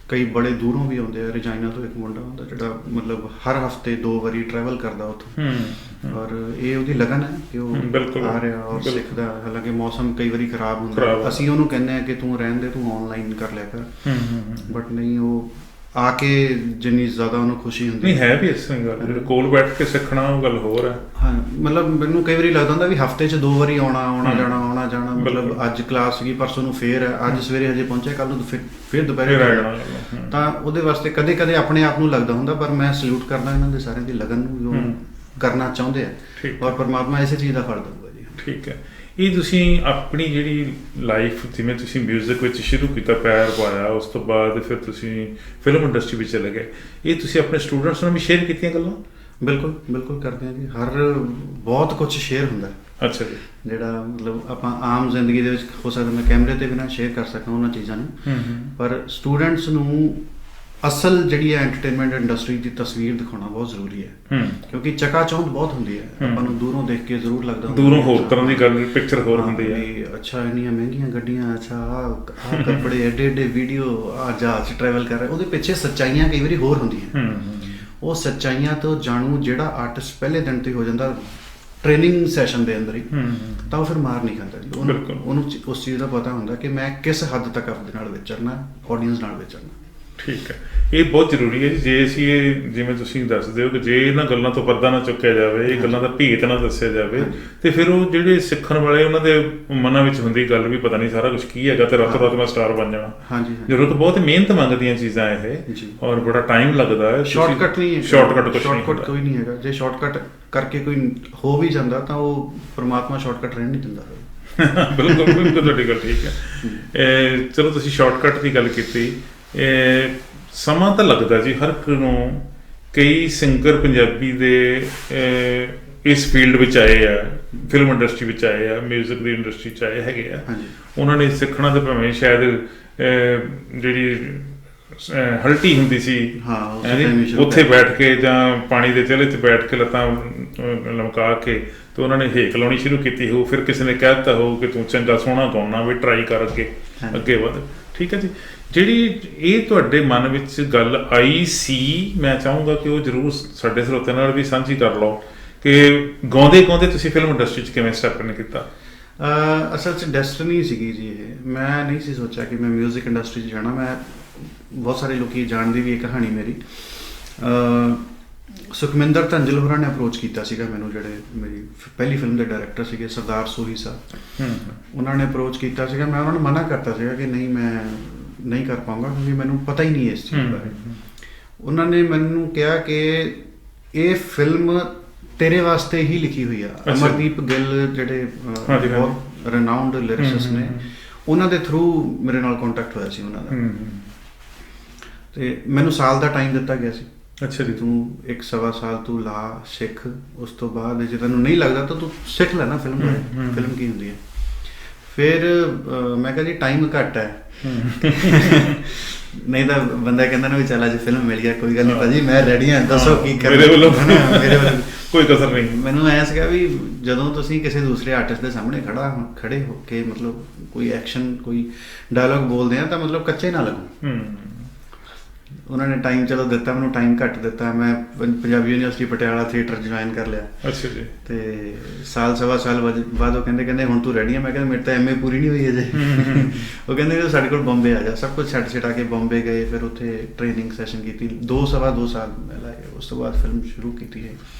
ਕਈ ਬੜੇ ਦੂਰੋਂ ਵੀ ਆਉਂਦੇ ਆ। ਰਜਾਈਨਾ ਤੋਂ ਇੱਕ ਮੁੰਡਾ ਹੁੰਦਾ ਜਿਹੜਾ ਮਤਲਬ ਹਰ ਹਫਤੇ 2 ਵਾਰੀ ਟਰੈਵਲ ਕਰਦਾ ਉੱਥੋਂ, ਔਰ ਇਹ ਉਹਦੀ ਲਗਨ ਹੈ ਕਿ ਉਹ ਆ ਰਿਹਾ ਔਰ ਸਿੱਖਦਾ। ਹਾਲਾਂਕਿ ਮੌਸਮ ਕਈ ਵਾਰੀ ਖਰਾਬ ਹੁੰਦਾ, ਅਸੀਂ ਉਹਨੂੰ ਕਹਿੰਦੇ ਆ ਕਿ ਤੂੰ ਰਹਿਣ ਦੇ, ਤੂੰ ਆਨਲਾਈਨ ਕਰ ਲਿਆ ਕਰ, ਬਟ ਨਹੀਂ, ਉਹ ਆ ਕੇ ਜਿੰਨੀ ਜ਼ਿਆਦਾ ਉਹਨੂੰ ਖੁਸ਼ੀ ਹੁੰਦੀ ਨਹੀਂ ਹੈ ਵੀ ਇਸ ਤਰ੍ਹਾਂ ਗੱਲ, ਕੋਲ ਬੈਠ ਕੇ ਸਿੱਖਣਾ ਉਹ ਗੱਲ ਹੋਰ ਹੈ। ਹਾਂ, ਮਤਲਬ ਮੈਨੂੰ ਕਈ ਵਾਰੀ ਲੱਗਦਾ ਹੁੰਦਾ ਵੀ ਹਫਤੇ 'ਚ 2 ਵਾਰੀ ਆਉਣਾ ਜਾਣਾ, ਮਤਲਬ ਅੱਜ ਕਲਾਸ ਸੀਗੀ, ਪਰਸੋਂ ਨੂੰ ਫੇਰ ਹੈ, ਅੱਜ ਸਵੇਰੇ ਹਜੇ ਪਹੁੰਚਿਆ, ਕੱਲ ਨੂੰ ਫਿਰ ਦੁਪਹਿਰੇ ਤਾਂ ਉਹਦੇ ਵਾਸਤੇ ਕਦੇ ਕਦੇ ਆਪਣੇ ਆਪ ਨੂੰ ਲੱਗਦਾ ਹੁੰਦਾ। ਪਰ ਮੈਂ ਸਲੂਟ ਕਰਦਾ ਇਹਨਾਂ ਦੇ ਸਾਰਿਆਂ ਦੀ ਲਗਨ ਨੂੰ, ਜੋ ਕਰਨਾ ਚਾਹੁੰਦੇ ਆ, ਔਰ ਪਰਮਾਤਮਾ ਇਸੇ ਚੀਜ਼ ਦਾ ਫਲ ਦੇਊਗਾ ਜੀ। ਠੀਕ ਹੈ। ਇਹ ਤੁਸੀਂ ਆਪਣੀ ਜਿਹੜੀ ਲਾਈਫ, ਜਿਵੇਂ ਤੁਸੀਂ ਮਿਊਜ਼ਿਕ ਵਿੱਚ ਸ਼ੁਰੂ ਕੀਤਾ, ਪੈਰ ਪਾਇਆ, ਉਸ ਤੋਂ ਬਾਅਦ ਫਿਰ ਤੁਸੀਂ ਫਿਲਮ ਇੰਡਸਟਰੀ ਵਿੱਚ ਚਲੇ ਗਏ, ਇਹ ਤੁਸੀਂ ਆਪਣੇ ਸਟੂਡੈਂਟਸ ਨਾਲ ਵੀ ਸ਼ੇਅਰ ਕੀਤੀਆਂ ਗੱਲਾਂ? ਬਿਲਕੁਲ ਕਰਦੇ ਹਾਂ ਜੀ। ਬਹੁਤ ਕੁਝ ਸ਼ੇਅਰ ਹੁੰਦਾ। ਅੱਛਾ ਜੀ। ਜਿਹੜਾ ਮਤਲਬ ਆਪਾਂ ਆਮ ਜ਼ਿੰਦਗੀ ਦੇ ਵਿੱਚ ਹੋ ਸਕਦਾ ਮੈਂ ਕੈਮਰੇ ਤੇ ਬਿਨਾਂ ਸ਼ੇਅਰ ਕਰ ਸਕਾਂ ਉਹਨਾਂ ਚੀਜ਼ਾਂ ਨੂੰ, ਪਰ ਸਟੂਡੈਂਟਸ ਨੂੰ ਅਸਲ ਜਿਹੜੀ ਹੈ ਐਂਟਰਟੇਨਮੈਂਟ ਇੰਡਸਟਰੀ ਦੀ ਤਸਵੀਰ ਦਿਖਾਉਣਾ ਬਹੁਤ ਜ਼ਰੂਰੀ ਹੈ, ਕਿਉਂਕਿ ਚਕਾਚੌਂਧ ਬਹੁਤ ਹੁੰਦੀ ਹੈ। ਆਪਾਂ ਨੂੰ ਦੂਰੋਂ ਦੇਖ ਕੇ ਜ਼ਰੂਰ ਲੱਗਦਾ ਦੂਰੋਂ ਹੋਰ ਤਰ੍ਹਾਂ ਦੀ ਗੱਲ, ਪਿਕਚਰ ਹੋਰ ਹੁੰਦੀ ਹੈ। ਅੱਛਾ, ਇੰਨੀਆਂ ਮਹਿੰਗੀਆਂ ਗੱਡੀਆਂ, ਅੱਛਾ ਆਹ ਕੱਪੜੇ, ਐਡੇ ਵੀਡੀਓ, ਜਹਾਜ਼ 'ਚ ਟਰੈਵਲ ਕਰ ਰਿਹਾ, ਉਹਦੇ ਪਿੱਛੇ ਸੱਚਾਈਆਂ ਕਈ ਵਾਰੀ ਹੋਰ ਹੁੰਦੀਆਂ। ਉਹ ਸੱਚਾਈਆਂ ਤੋਂ ਜਾਣੂ ਜਿਹੜਾ ਆਰਟਿਸਟ ਪਹਿਲੇ ਦਿਨ ਤੋਂ ਹੀ ਹੋ ਜਾਂਦਾ ਟ੍ਰੇਨਿੰਗ ਸੈਸ਼ਨ ਦੇ ਅੰਦਰ ਹੀ, ਤਾਂ ਉਹ ਫਿਰ ਮਾਰ ਨਹੀਂ ਖਾਂਦਾ ਜੀ। ਉਹਨੂੰ ਉਸ ਚੀਜ਼ ਦਾ ਪਤਾ ਹੁੰਦਾ ਕਿ ਮੈਂ ਕਿਸ ਹੱਦ ਤੱਕ ਆਪਣੇ ਨਾਲ ਵਿਚਰਨਾ, ਆਡੀਅנס ਨਾਲ ਵਿਚਰਨਾ। ਠੀਕ ਹੈ, ਇਹ ਬਹੁਤ ਜ਼ਰੂਰੀ ਹੈ ਜੀ। ਜੇ ਅਸੀਂ ਇਹ, ਜਿਵੇਂ ਤੁਸੀਂ ਦੱਸਦੇ ਹੋ ਕਿ ਜੇ ਇਹਨਾਂ ਗੱਲਾਂ ਤੋਂ ਪਰਦਾ ਨਾ ਚੁੱਕਿਆ ਜਾਵੇ, ਇਹ ਗੱਲਾਂ ਦਾ ਭੇਤ ਨਾ ਦੱਸਿਆ ਜਾਵੇ, ਤੇ ਫਿਰ ਉਹ ਜਿਹੜੇ ਸਿੱਖਣ ਵਾਲੇ, ਉਹਨਾਂ ਦੇ ਮਨਾਂ ਵਿੱਚ ਹੁੰਦੀ ਗੱਲ ਵੀ ਪਤਾ ਨਹੀਂ ਸਾਰਾ ਕੁਝ ਕੀ ਹੈਗਾ, ਤੇ ਰਾਤੋਂ ਰਾਤ ਮੈਂ ਸਟਾਰ ਬਣ ਜਾਣਾ। ਜ਼ਰੂਰਤ ਬਹੁਤ ਮਿਹਨਤ ਮੰਗਦੀਆਂ ਚੀਜ਼ਾਂ ਇਹ, ਔਰ ਬੜਾ ਟਾਈਮ ਲੱਗਦਾ ਹੈ। ਸ਼ਾਰਟਕਟ ਨਹੀਂ ਹੈ, ਸ਼ਾਰਟਕਟ ਕੋਈ ਨਹੀਂ ਹੈਗਾ। ਜੇ ਸ਼ਾਰਟਕਟ ਕਰਕੇ ਕੋਈ ਹੋ ਵੀ ਜਾਂਦਾ ਤਾਂ ਉਹ ਪਰਮਾਤਮਾ ਸ਼ਾਰਟਕਟ ਰਹਿਣ ਨਹੀਂ ਦਿੰਦਾ। ਬਿਲਕੁਲ ਤੁਹਾਡੀ ਗੱਲ ਠੀਕ ਹੈ। ਚਲੋ, ਤੁਸੀਂ ਸ਼ਾਰਟਕਟ ਦੀ ਗੱਲ ਕੀਤੀ, ਸਮਾਂ ਤਾਂ ਲੱਗਦਾ ਜੀ ਹਰ ਇੱਕ ਨੂੰ। ਕਈ ਸਿੰਗਰ ਪੰਜਾਬੀ ਦੇ ਇਸ ਫੀਲਡ ਵਿੱਚ ਆਏ ਆ, ਫਿਲਮ ਇੰਡਸਟਰੀ ਵਿੱਚ ਆਏ ਆ, ਮਿਊਜ਼ਿਕ ਦੀ ਇੰਡਸਟਰੀ 'ਚ ਆਏ ਹੈਗੇ ਆ। ਉਹਨਾਂ ਨੇ ਸਿੱਖਣਾ ਤਾਂ ਭਾਵੇਂ ਸ਼ਾਇਦ ਜਿਹੜੀ ਹਲਟੀ ਹੁੰਦੀ ਸੀ, ਉੱਥੇ ਬੈਠ ਕੇ ਜਾਂ ਪਾਣੀ ਦੇ ਚੁੱਲ੍ਹੇ 'ਚ ਬੈਠ ਕੇ ਲੱਤਾਂ ਲਮਕਾ ਕੇ ਤੇ ਉਹਨਾਂ ਨੇ ਹੇਕ ਲਾਉਣੀ ਸ਼ੁਰੂ ਕੀਤੀ ਹੋਊ। ਫਿਰ ਕਿਸੇ ਨੇ ਕਹਿ ਦਿੱਤਾ ਹੋਊ ਕਿ ਤੂੰ ਚੰਗਾ ਸੋਹਣਾ ਗਾਉਣਾ, ਵੀ ਟਰਾਈ ਕਰ, ਅੱਗੇ ਵਧ। ਠੀਕ ਹੈ ਜੀ। ਜਿਹੜੀ ਇਹ ਤੁਹਾਡੇ ਮਨ ਵਿੱਚ ਗੱਲ ਆਈ ਸੀ, ਮੈਂ ਚਾਹੂੰਗਾ ਕਿ ਉਹ ਜ਼ਰੂਰ ਸਾਡੇ ਸਰੋਤਿਆਂ ਨਾਲ ਵੀ ਸਾਂਝੀ ਕਰ ਲਓ ਕਿ ਗਾਉਂਦੇ ਤੁਸੀਂ ਫਿਲਮ ਇੰਡਸਟਰੀ 'ਚ ਕਿਵੇਂ ਸਟੈਪ ਇਨ ਕੀਤਾ? ਅਸਲ 'ਚ ਡੈਸਟਨੀ ਸੀਗੀ ਜੀ ਇਹ। ਮੈਂ ਨਹੀਂ ਸੀ ਸੋਚਿਆ ਕਿ ਮੈਂ ਮਿਊਜ਼ਿਕ ਇੰਡਸਟਰੀ 'ਚ ਜਾਣਾ। ਮੈਂ ਬਹੁਤ ਸਾਰੇ ਲੋਕੀ ਜਾਣਦੇ ਵੀ ਇਹ ਕਹਾਣੀ ਮੇਰੀ। ਸੁਖਮਿੰਦਰ ਧੰਜਲ ਹੋਰਾਂ ਨੇ ਅਪਰੋਚ ਕੀਤਾ ਸੀਗਾ ਮੈਨੂੰ, ਜਿਹੜੇ ਮੇਰੀ ਪਹਿਲੀ ਫਿਲਮ ਦੇ ਡਾਇਰੈਕਟਰ ਸੀਗੇ, ਸਰਦਾਰ ਸੋਹੀ ਸਾਹਿਬ। ਉਹਨਾਂ ਨੇ ਅਪਰੋਚ ਕੀਤਾ ਸੀਗਾ। ਮੈਂ ਉਹਨਾਂ ਨੂੰ ਮਨਾ ਕਰਤਾ ਸੀਗਾ ਕਿ ਨਹੀਂ, ਮੈਂ ਨਹੀਂ ਕਰ ਪਾਊਂਗਾ, ਕਿਉਂਕਿ ਮੈਨੂੰ ਪਤਾ ਹੀ ਨਹੀਂ ਇਸ ਚੀਜ਼ ਬਾਰੇ। ਉਹਨਾਂ ਨੇ ਮੈਨੂੰ ਕਿਹਾ ਕਿ ਇਹ ਫਿਲਮ ਤੇਰੇ ਵਾਸਤੇ ਹੀ ਲਿਖੀ ਹੋਈ ਆ। ਅਮਰਦੀਪ ਗਿੱਲ ਜਿਹੜੇ ਬਹੁਤ ਰਿਨਾਊਂਡ ਲਿਰਿਸਿਸਟ ਨੇ, ਉਹਨਾਂ ਦੇ ਥਰੂ ਮੇਰੇ ਨਾਲ ਕੰਟੈਕਟ ਹੋਇਆ ਸੀ ਉਹਨਾਂ ਦਾ, ਤੇ ਮੈਨੂੰ ਸਾਲ ਦਾ ਟਾਈਮ ਦਿੱਤਾ ਗਿਆ ਸੀ। ਅੱਛਾ ਜੀ। ਤੂੰ 1-1.25 ਸਾਲ ਤੂੰ ਲਾ, ਸਿੱਖ, ਉਸ ਤੋਂ ਬਾਅਦ ਜੇ ਤੈਨੂੰ ਨਹੀਂ ਲੱਗਦਾ ਤਾਂ ਤੂੰ ਸਿੱਖ ਲੈ ਨਾ ਫਿਲਮ ਬਾਰੇ, ਫਿਲਮ ਕੀ ਹੁੰਦੀ ਹੈ। ਫਿਰ ਮੈਂ ਕਿਹਾ ਜੀ ਟਾਈਮ ਘੱਟ ਹੈ, ਨਹੀਂ ਤਾਂ ਬੰਦਾ ਕਹਿੰਦਾ ਨਾ ਵੀ ਚੱਲ ਅੱਜ ਫਿਲਮ ਮਿਲ ਗਿਆ, ਕੋਈ ਗੱਲ ਨਹੀਂ ਭਾਜੀ, ਮੈਂ ਰੈਡੀ ਹਾਂ, ਦੱਸੋ ਕੀ ਕਰਨਾ। ਮੇਰੇ ਵੱਲੋਂ ਕੋਈ ਕਸਰ ਨਹੀਂ। ਮੈਨੂੰ ਐਂ ਸੀਗਾ ਵੀ ਜਦੋਂ ਤੁਸੀਂ ਕਿਸੇ ਦੂਸਰੇ ਆਰਟਿਸਟ ਦੇ ਸਾਹਮਣੇ ਖੜੇ ਹੋ ਕੇ ਮਤਲਬ ਕੋਈ ਐਕਸ਼ਨ, ਕੋਈ ਡਾਇਲੋਗ ਬੋਲਦੇ ਆ ਤਾਂ ਮਤਲਬ ਕੱਚੇ ਨਾ ਲੱਗੋ। ਉਹਨਾਂ ਨੇ ਟਾਈਮ ਚਲੋ ਦਿੱਤਾ, ਮੈਨੂੰ ਟਾਈਮ ਘੱਟ ਦਿੱਤਾ। ਮੈਂ Punjabi university Patiala theatre join ਕਰ ਲਿਆ। ਅੱਛਾ ਜੀ। ਤੇ ਸਾਲ-ਸਵਾ ਸਾਲ ਬਾਅਦ ਉਹ ਕਹਿੰਦੇ ਹੁਣ ਤੂੰ ਰੈਡੀ ਆ। ਮੈਂ ਕਹਿੰਦਾ ਮੇਰੇ ਤਾਂ MA ਪੂਰੀ ਨਹੀਂ ਹੋਈ ਅਜੇ। ਉਹ ਕਹਿੰਦੇ ਸਾਡੇ ਕੋਲ ਬੰਬੇ ਆ ਜਾ। ਸਭ ਕੁਝ ਛੱਡ ਛਡਾ ਕੇ ਬੰਬੇ ਗਏ, ਫਿਰ ਉੱਥੇ ਟ੍ਰੇਨਿੰਗ ਸੈਸ਼ਨ ਕੀਤੀ, 2-2.5 ਸਾਲ ਮੈਂ ਲਾਏ। ਉਸ ਤੋਂ ਬਾਅਦ ਫਿਲਮ ਸ਼ੁਰੂ ਕੀਤੀ ਹੈ।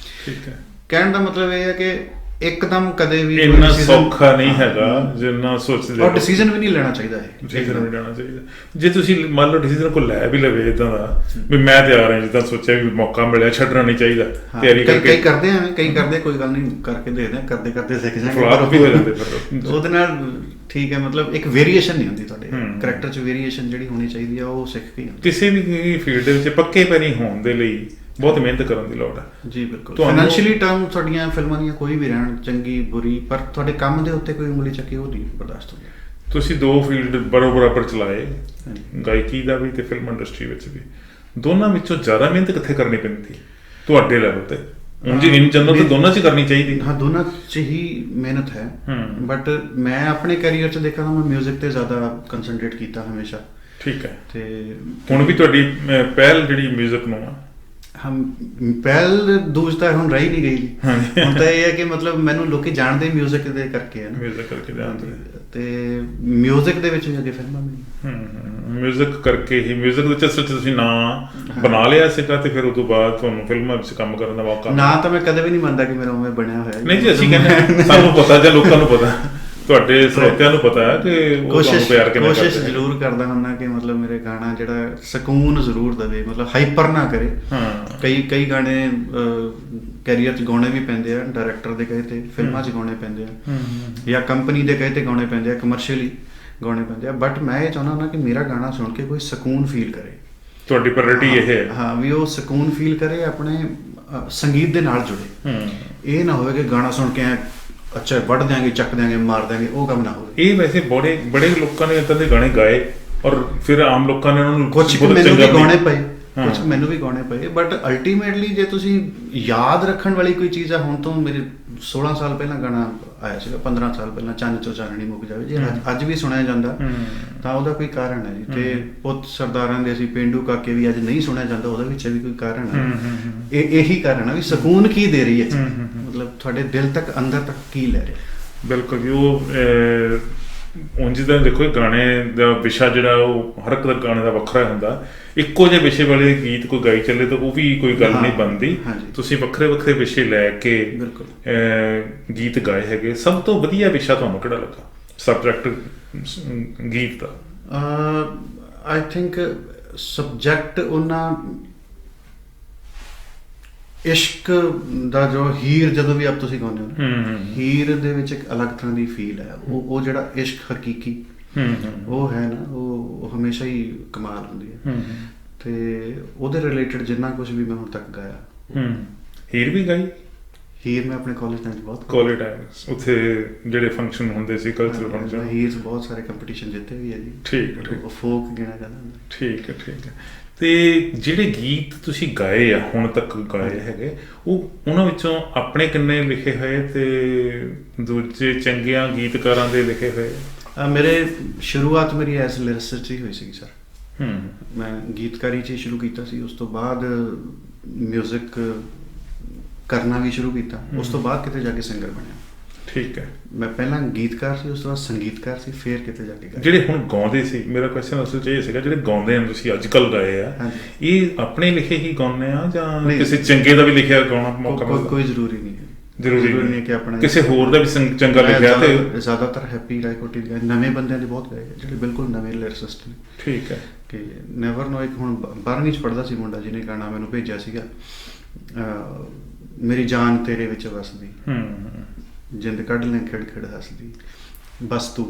ਠੀਕ ਹੈ। ਕਹਿਣ ਦਾ ਮਤਲਬ ਇਹ ਹੈ ਕਿ ਇੱਕਦਮ ਕਦੇ ਵੀ ਇੰਨਾ ਸੌਖਾ ਨਹੀਂ ਹੈਗਾ ਜਿੰਨਾ ਸੋਚਦੇ, ਔਰ ਡਿਸੀਜਨ ਵੀ ਨਹੀਂ ਲੈਣਾ ਚਾਹੀਦਾ ਹੈ। ਡਿਸੀਜਨ ਨਹੀਂ ਲੈਣਾ ਚਾਹੀਦਾ। ਜੇ ਤੁਸੀਂ ਮੰਨ ਲਓ ਡਿਸੀਜਨ ਕੋਈ ਲੈ ਵੀ ਲਵੇ ਇੱਦਾਂ ਦਾ ਵੀ ਮੈਂ ਤਿਆਰ ਹਾਂ, ਜਿੱਦਾਂ ਸੋਚਿਆ ਵੀ ਮੌਕਾ ਮਿਲਿਆ, ਛੱਡਣਾ ਨਹੀਂ ਚਾਹੀਦਾ। ਤਿਆਰੀ ਕਰਕੇ ਕਈ ਕਰਦੇ ਐਵੇਂ, ਕਈ ਕਰਦੇ ਕੋਈ ਗੱਲ ਨਹੀਂ, ਕਰਕੇ ਦੇਖਦੇ, ਕਰਦੇ ਸਿੱਖ ਜਾਂਦੇ, ਵੀ ਹੋ ਜਾਂਦੇ। ਫਿਰ ਉਹਦੇ ਨਾਲ ਠੀਕ ਹੈ, ਮਤਲਬ ਇੱਕ ਵੇਰੀਏਸ਼ਨ ਨਹੀਂ ਹੁੰਦੀ ਤੁਹਾਡੇ ਕਰੈਕਟਰ 'ਚ। ਵੇਰੀਏਸ਼ਨ ਜਿਹੜੀ ਹੋਣੀ ਚਾਹੀਦੀ ਆ ਉਹ ਸਿੱਖ ਕੇ। ਕਿਸੇ ਵੀ ਫੀਲਡ ਦੇ ਵਿੱਚ ਪੱਕੇ ਪੈਰੀ ਹੋਣ ਦੇ ਲਈ ਬਹੁਤ ਮਿਹਨਤ ਕਰਨ ਦੀ ਲੋੜ ਹੈ ਜੀ। ਬਿਲਕੁਲ। ਫਾਈਨੈਂਸ਼ੀਅਲੀ ਟਰਮ ਤੁਹਾਡੀਆਂ ਫਿਲਮਾਂ ਦੀਆਂ ਕੋਈ ਵੀ ਰਹਿਣ, ਚੰਗੀ ਬੁਰੀ, ਪਰ ਤੁਹਾਡੇ ਕੰਮ ਦੇ ਉੱਤੇ ਕੋਈ ਉਂਗਲੀ ਚੱਕੀ ਉਹ ਨਹੀਂ ਬਰਦਾਸ਼ਤ ਹੁੰਦੀ। ਤੁਸੀਂ 2 ਫੀਲਡ ਬਰਾਬਰ ਚਲਾਏ, ਗਾਇਕੀ ਦਾ ਵੀ ਤੇ ਫਿਲਮ ਇੰਡਸਟਰੀ ਵਿੱਚ ਵੀ। ਦੋਨਾਂ ਵਿੱਚੋਂ ਜ਼ਿਆਦਾ ਮਿਹਨਤ ਕਿੱਥੇ ਕਰਨੀ ਪੈਂਦੀ ਤੁਹਾਡੇ ਲੈਵਲ ਤੇ? ਇਨ ਜਨਰਲ ਤਾਂ ਦੋਨਾਂ 'ਚ ਕਰਨੀ ਚਾਹੀਦੀ। ਹਾਂ, ਦੋਨਾਂ 'ਚ ਹੀ ਮਿਹਨਤ ਹੈ, ਬਟ ਮੈਂ ਆਪਣੇ ਕੈਰੀਅਰ 'ਚ ਦੇਖਾਂ ਤਾਂ ਮੈਂ ਮਿਊਜ਼ਿਕ ਤੇ ਜ਼ਿਆਦਾ ਕੰਸਨਟਰੇਟ ਕੀਤਾ ਹਮੇਸ਼ਾ। ਠੀਕ ਹੈ। ਤੇ ਹੁਣ ਵੀ ਤੁਹਾਡੀ ਪਹਿਲ ਜਿਹੜੀ ਮਿਊਜ਼ਿਕ ਨੂੰ ਆ? ਹਮ ਪਹਿਲ ਦੂਜਤਾ ਹੁਣ ਰਹੀ ਨਹੀਂ ਗਈ ਜੀ। ਹੁਣ ਤਾਂ ਇਹ ਹੈ ਕਿ ਮਤਲਬ ਮੈਨੂੰ ਲੋਕੀ ਜਾਣਦੇ ਮਿਊਜ਼ਿਕ ਦੇ ਕਰਕੇ ਹੈ ਨਾ, ਮਿਊਜ਼ਿਕ ਕਰਕੇ ਜਾਣਦੇ। ਤੇ ਮਿਊਜ਼ਿਕ ਦੇ ਵਿੱਚ ਵੀ ਅੱਗੇ ਫਿਲਮਾਂ ਬਣੀ। ਮਿਊਜ਼ਿਕ ਕਰਕੇ ਹੀ, ਮਿਊਜ਼ਿਕ ਦੇ ਵਿੱਚ ਅਸਲ 'ਚ ਤੁਸੀਂ ਨਾਂ ਬਣਾ ਲਿਆ ਸੀਗਾ ਤੇ ਫਿਰ ਉਹ ਤੋਂ ਬਾਅਦ ਤੁਹਾਨੂੰ ਫਿਲਮਾਂ ਵਿੱਚ ਕੰਮ ਕਰਨ ਦਾ ਮੌਕਾ? ਨਾ ਤਾਂ ਮੈਂ ਕਦੇ ਵੀ ਨਹੀਂ ਮੰਨਦਾ ਕਿ ਮੇਰਾ ਉਵੇਂ ਬਣਿਆ ਹੋਇਆ। ਨਹੀਂ ਜੀ, ਅਸੀਂ ਕਹਿੰਦੇ ਸਾਨੂੰ ਪਤਾ ਜਾਂ ਲੋਕਾਂ ਨੂੰ ਪਤਾ, ਤੁਹਾਡੇ ਸਰੋਤਿਆਂ ਨੂੰ ਪਤਾ ਹੈ ਕਿ ਉਹ ਤੁਹਾਨੂੰ ਪਿਆਰ ਕਿੰਨਾ ਕਰਦੇ। ਕੋਸ਼ਿਸ਼ ਜ਼ਰੂਰ ਕਰਦਾ ਹੁੰਦਾ ਕਿ ਮਤਲਬ ਮੇਰੇ ਗਾਣਾ ਜਿਹੜਾ ਸਕੂਨ ਜ਼ਰੂਰ ਦੇਵੇ, ਮਤਲਬ ਹਾਈਪਰ ਨਾ ਕਰੇ। ਕਈ ਗਾਣੇ ਕੈਰੀਅਰ 'ਚ ਗਾਉਣੇ ਵੀ ਪੈਂਦੇ ਆ, ਡਾਇਰੈਕਟਰ ਦੇ ਕਹੇ ਤੇ ਫਿਲਮਾਂ 'ਚ ਗਾਉਣੇ ਪੈਂਦੇ ਆ, ਜਾਂ ਕੰਪਨੀ ਦੇ ਕਹੇ ਤੇ ਗਾਉਣੇ ਪੈਂਦੇ ਆ, ਕਮਰਸ਼ੀਅਲੀ ਗਾਉਣੇ ਪੈਂਦੇ ਆ। ਬਟ ਮੈਂ ਇਹ ਚਾਹੁੰਦਾ ਹੁੰਦਾ ਕਿ ਮੇਰਾ ਗਾਣਾ ਸੁਣ ਕੇ ਕੋਈ ਸਕੂਨ ਫੀਲ ਕਰੇ। ਤੁਹਾਡੀ ਪ੍ਰਾਇੋਰਟੀ ਇਹ ਹੈ? ਹਾਂ, ਵੀ ਉਹ ਸਕੂਨ ਫੀਲ ਕਰੇ, ਆਪਣੇ ਸੰਗੀਤ ਦੇ ਨਾਲ ਜੁੜੇ। ਇਹ ਨਾ ਹੋਵੇ ਕਿ ਗਾਣਾ ਸੁਣ ਕੇ ਅੱਛਾ ਵੱਢ ਦਿਆਂਗੇ, ਚੱਕ ਦਿਆਂਗੇ, ਮਾਰ ਦਿਆਂਗੇ, ਉਹ ਕੰਮ ਨਾ ਹੋਵੇ। ਇਹ ਵੈਸੇ ਬੜੇ ਲੋਕਾਂ ਨੇ ਇੱਦਾਂ ਦੇ ਗਾਣੇ ਗਾਏ ਔਰ ਫਿਰ ਆਮ ਲੋਕਾਂ ਨੇ ਉਹਨਾਂ ਨੂੰ ਕੁਝ ਮੈਨੂੰ ਵੀ ਗਾਉਣੇ ਪਏ, ਕੁਝ ਮੈਨੂੰ ਵੀ ਗਾਉਣੇ ਪਏ, ਬਟ ਅਲਟੀਮੇਟਲੀ ਜੇ ਤੁਸੀਂ ਯਾਦ ਰੱਖਣ ਵਾਲੀ ਕੋਈ ਚੀਜ਼ ਆ, ਹੁਣ ਤੋਂ ਮੇਰੇ 16 ਸਾਲ ਪਹਿਲਾਂ ਗਾਣਾ ਆਇਆ ਸੀਗਾ, 15 ਸਾਲ ਪਹਿਲਾਂ, ਚੰਨ ਚੋ ਚਾਨਣੀ ਮੁੱਕ ਜਾਵੇ, ਜੇ ਅੱਜ ਵੀ ਸੁਣਿਆ ਜਾਂਦਾ ਤਾਂ ਉਹਦਾ ਕੋਈ ਕਾਰਨ ਹੈ ਜੀ। ਤੇ ਪੁੱਤ ਸਰਦਾਰਾਂ ਦੇ ਅਸੀਂ ਪੇਂਡੂ ਕਾਕੇ ਵੀ ਅੱਜ ਨਹੀਂ ਸੁਣਿਆ ਜਾਂਦਾ, ਉਹਦੇ ਵਿੱਚ ਵੀ ਕੋਈ ਕਾਰਨ ਹੈ। ਇਹੀ ਕਾਰਨ ਹੈ ਵੀ ਸਕੂਨ ਕੀ ਦੇ ਰਹੀ ਹੈ, ਮਤਲਬ ਤੁਹਾਡੇ ਦਿਲ ਤੱਕ, ਅੰਦਰ ਤੱਕ ਕੀ ਲੈ ਰਿਹਾ। ਬਿਲਕੁਲ ਜੀ। ਉਹ ਉਂਝ ਦਾ ਦੇਖੋ, ਗਾਣੇ ਦਾ ਵਿਸ਼ਾ ਜਿਹੜਾ ਉਹ ਹਰ ਇੱਕ ਦਾ ਗਾਣੇ ਦਾ ਵੱਖਰਾ ਹੁੰਦਾ। ਇੱਕੋ ਜਿਹੇ ਵਿਸ਼ੇ ਵਾਲੇ ਗੀਤ ਕੋਈ ਗਾਈ ਚੱਲੇ ਤਾਂ ਉਹ ਵੀ ਕੋਈ ਗੱਲ ਨਹੀਂ ਬਣਦੀ। ਤੁਸੀਂ ਵੱਖਰੇ ਵੱਖਰੇ ਵਿਸ਼ੇ ਲੈ ਕੇ ਗੀਤ ਗਾਏ ਹੈਗੇ। ਸਭ ਤੋਂ ਵਧੀਆ ਵਿਸ਼ਾ ਤੁਹਾਨੂੰ ਕਿਹੜਾ ਲੱਗਾ, ਸਬਜੈਕਟ ਗੀਤ ਦਾ? ਆਈ ਥਿੰਕ ਸਬਜੈਕਟ ਉਹਨਾਂ ਇਸ਼ਕ ਦਾ, ਜੋ ਹੀਰ ਜਦੋਂ ਵੀ ਆਪ ਤੁਸੀਂ ਗਾਉਂਦੇ ਹੋ ਨਾ, ਹੀਰ ਦੇ ਵਿੱਚ ਇੱਕ ਅਲੱਗ ਤਰ੍ਹਾਂ ਦੀ ਫੀਲ ਹੈ। ਉਹ ਜਿਹੜਾ ਇਸ਼ਕ ਹਕੀਕੀ ਉਹ ਹੈ ਨਾ, ਉਹ ਹਮੇਸ਼ਾ ਹੀ ਕਮਾਲ ਹੁੰਦੀ ਹੈ। ਤੇ ਉਹਦੇ ਰਿਲੇਟਡ ਜਿੰਨਾ ਕੁਝ ਵੀ ਮੈਂ ਹੁਣ ਤੱਕ ਗਾਇਆ। ਹੀਰ ਵੀ ਗਾਈ? ਹੀਰ ਮੈਂ ਆਪਣੇ ਕਾਲਜ ਟਾਈਮ ਬਹੁਤ, ਕਾਲਜ ਟਾਈਮ ਉੱਥੇ ਜਿਹੜੇ ਫੰਕਸ਼ਨ ਹੁੰਦੇ ਸੀ, ਕਲਚਰਲ ਫੰਕਸ਼ਨ, ਹੀਰ ਬਹੁਤ ਸਾਰੇ ਕੰਪੀਟੀਸ਼ਨ ਜਿੱਤੇ ਵੀ ਹੈ ਜੀ। ਠੀਕ ਹੈ। ਉਹ ਫੋਕ ਗਿਣਿਆ ਜਾਂਦਾ। ਠੀਕ ਹੈ, ਠੀਕ ਹੈ। ਤੇ ਜਿਹੜੇ ਗੀਤ ਤੁਸੀਂ ਗਾਏ ਆ ਹੁਣ ਤੱਕ ਗਾਏ ਹੈਗੇ, ਉਹਨਾਂ ਵਿੱਚੋਂ ਆਪਣੇ ਕਿੰਨੇ ਲਿਖੇ ਹੋਏ ਤੇ ਦੂਜੇ ਚੰਗਿਆਂ ਗੀਤਕਾਰਾਂ ਦੇ ਲਿਖੇ ਹੋਏ? ਮੇਰੇ ਸ਼ੁਰੂਆਤ ਮੇਰੀ ਐਸ ਲਿਰਿਸਟ ਹੀ ਹੋਈ ਸੀ ਸਰ। ਮੈਂ ਗੀਤਕਾਰੀ 'ਚ ਸ਼ੁਰੂ ਕੀਤਾ ਸੀ, ਉਸ ਤੋਂ ਬਾਅਦ ਮਿਊਜ਼ਿਕ ਕਰਨਾ ਵੀ ਸ਼ੁਰੂ ਕੀਤਾ, ਉਸ ਤੋਂ ਬਾਅਦ ਕਿਤੇ ਜਾ ਕੇ ਸਿੰਗਰ ਬਣਿਆ। ਠੀਕ ਹੈ। ਮੈਂ ਪਹਿਲਾਂ ਗੀਤਕਾਰ ਸੀ, ਉਸ ਤੋਂ ਬਾਅਦ ਸੰਗੀਤਕਾਰ ਸੀ, ਫਿਰ ਕਿਤੇ ਜਾ ਕੇ ਜਿਹੜੇ ਹੁਣ ਗਾਉਂਦੇ ਸੀ, ਮੇਰਾ ਕੁਐਸਚਨ ਅਸਲ 'ਚ ਇਹ ਸੀਗਾ, ਜਿਹੜੇ ਗਾਉਂਦੇ ਆ ਤੁਸੀਂ ਅੱਜ ਕੱਲ੍ਹ ਗਾਏ ਆ, ਇਹ ਆਪਣੇ ਲਿਖੇ ਹੀ ਗਾਉਂਦੇ ਆ ਜਾਂ ਕਿਸੇ ਚੰਗੇ ਦਾ ਵੀ ਲਿਖਿਆ ਗਾਉਣਾ ਮੌਕਾ ਮਿਲਦਾ? ਕੋਈ ਜ਼ਰੂਰੀ ਨਹੀਂ ਹੈ। ਜ਼ਰੂਰੀ ਨਹੀਂ ਕਿ ਆਪਣਾ ਕਿਸੇ ਹੋਰ ਦਾ ਵੀ ਚੰਗਾ ਲਿਖਿਆ। ਤੇ ਜ਼ਿਆਦਾਤਰ ਹੈਪੀ ਰਾਏਕੋਟੀ ਦੇ ਨਵੇਂ ਬੰਦਿਆਂ ਦੇ ਬਹੁਤ ਗਾਏ ਜਿਹੜੇ ਬਿਲਕੁਲ ਨਵੇਂ ਲਿਰਿਸਟ ਨੇ। ਠੀਕ ਹੈ। ਕਿ ਨੈਵਰ ਨੋ, ਇੱਕ ਹੁਣ 12ਵੀਂ 'ਚ ਪੜ੍ਹਦਾ ਸੀ ਮੁੰਡਾ, ਜਿਹਨੇ ਗਾਣਾ ਮੈਨੂੰ ਭੇਜਿਆ ਸੀਗਾ, ਮੇਰੀ ਜਾਨ ਤੇਰੇ ਵਿੱਚ ਵਸਦੀ, ਜਿੰਦ ਕੱਢ ਲੈ ਖਿੜ ਖਿੜ ਹੱਸਦੀ, ਬਸ ਤੂੰ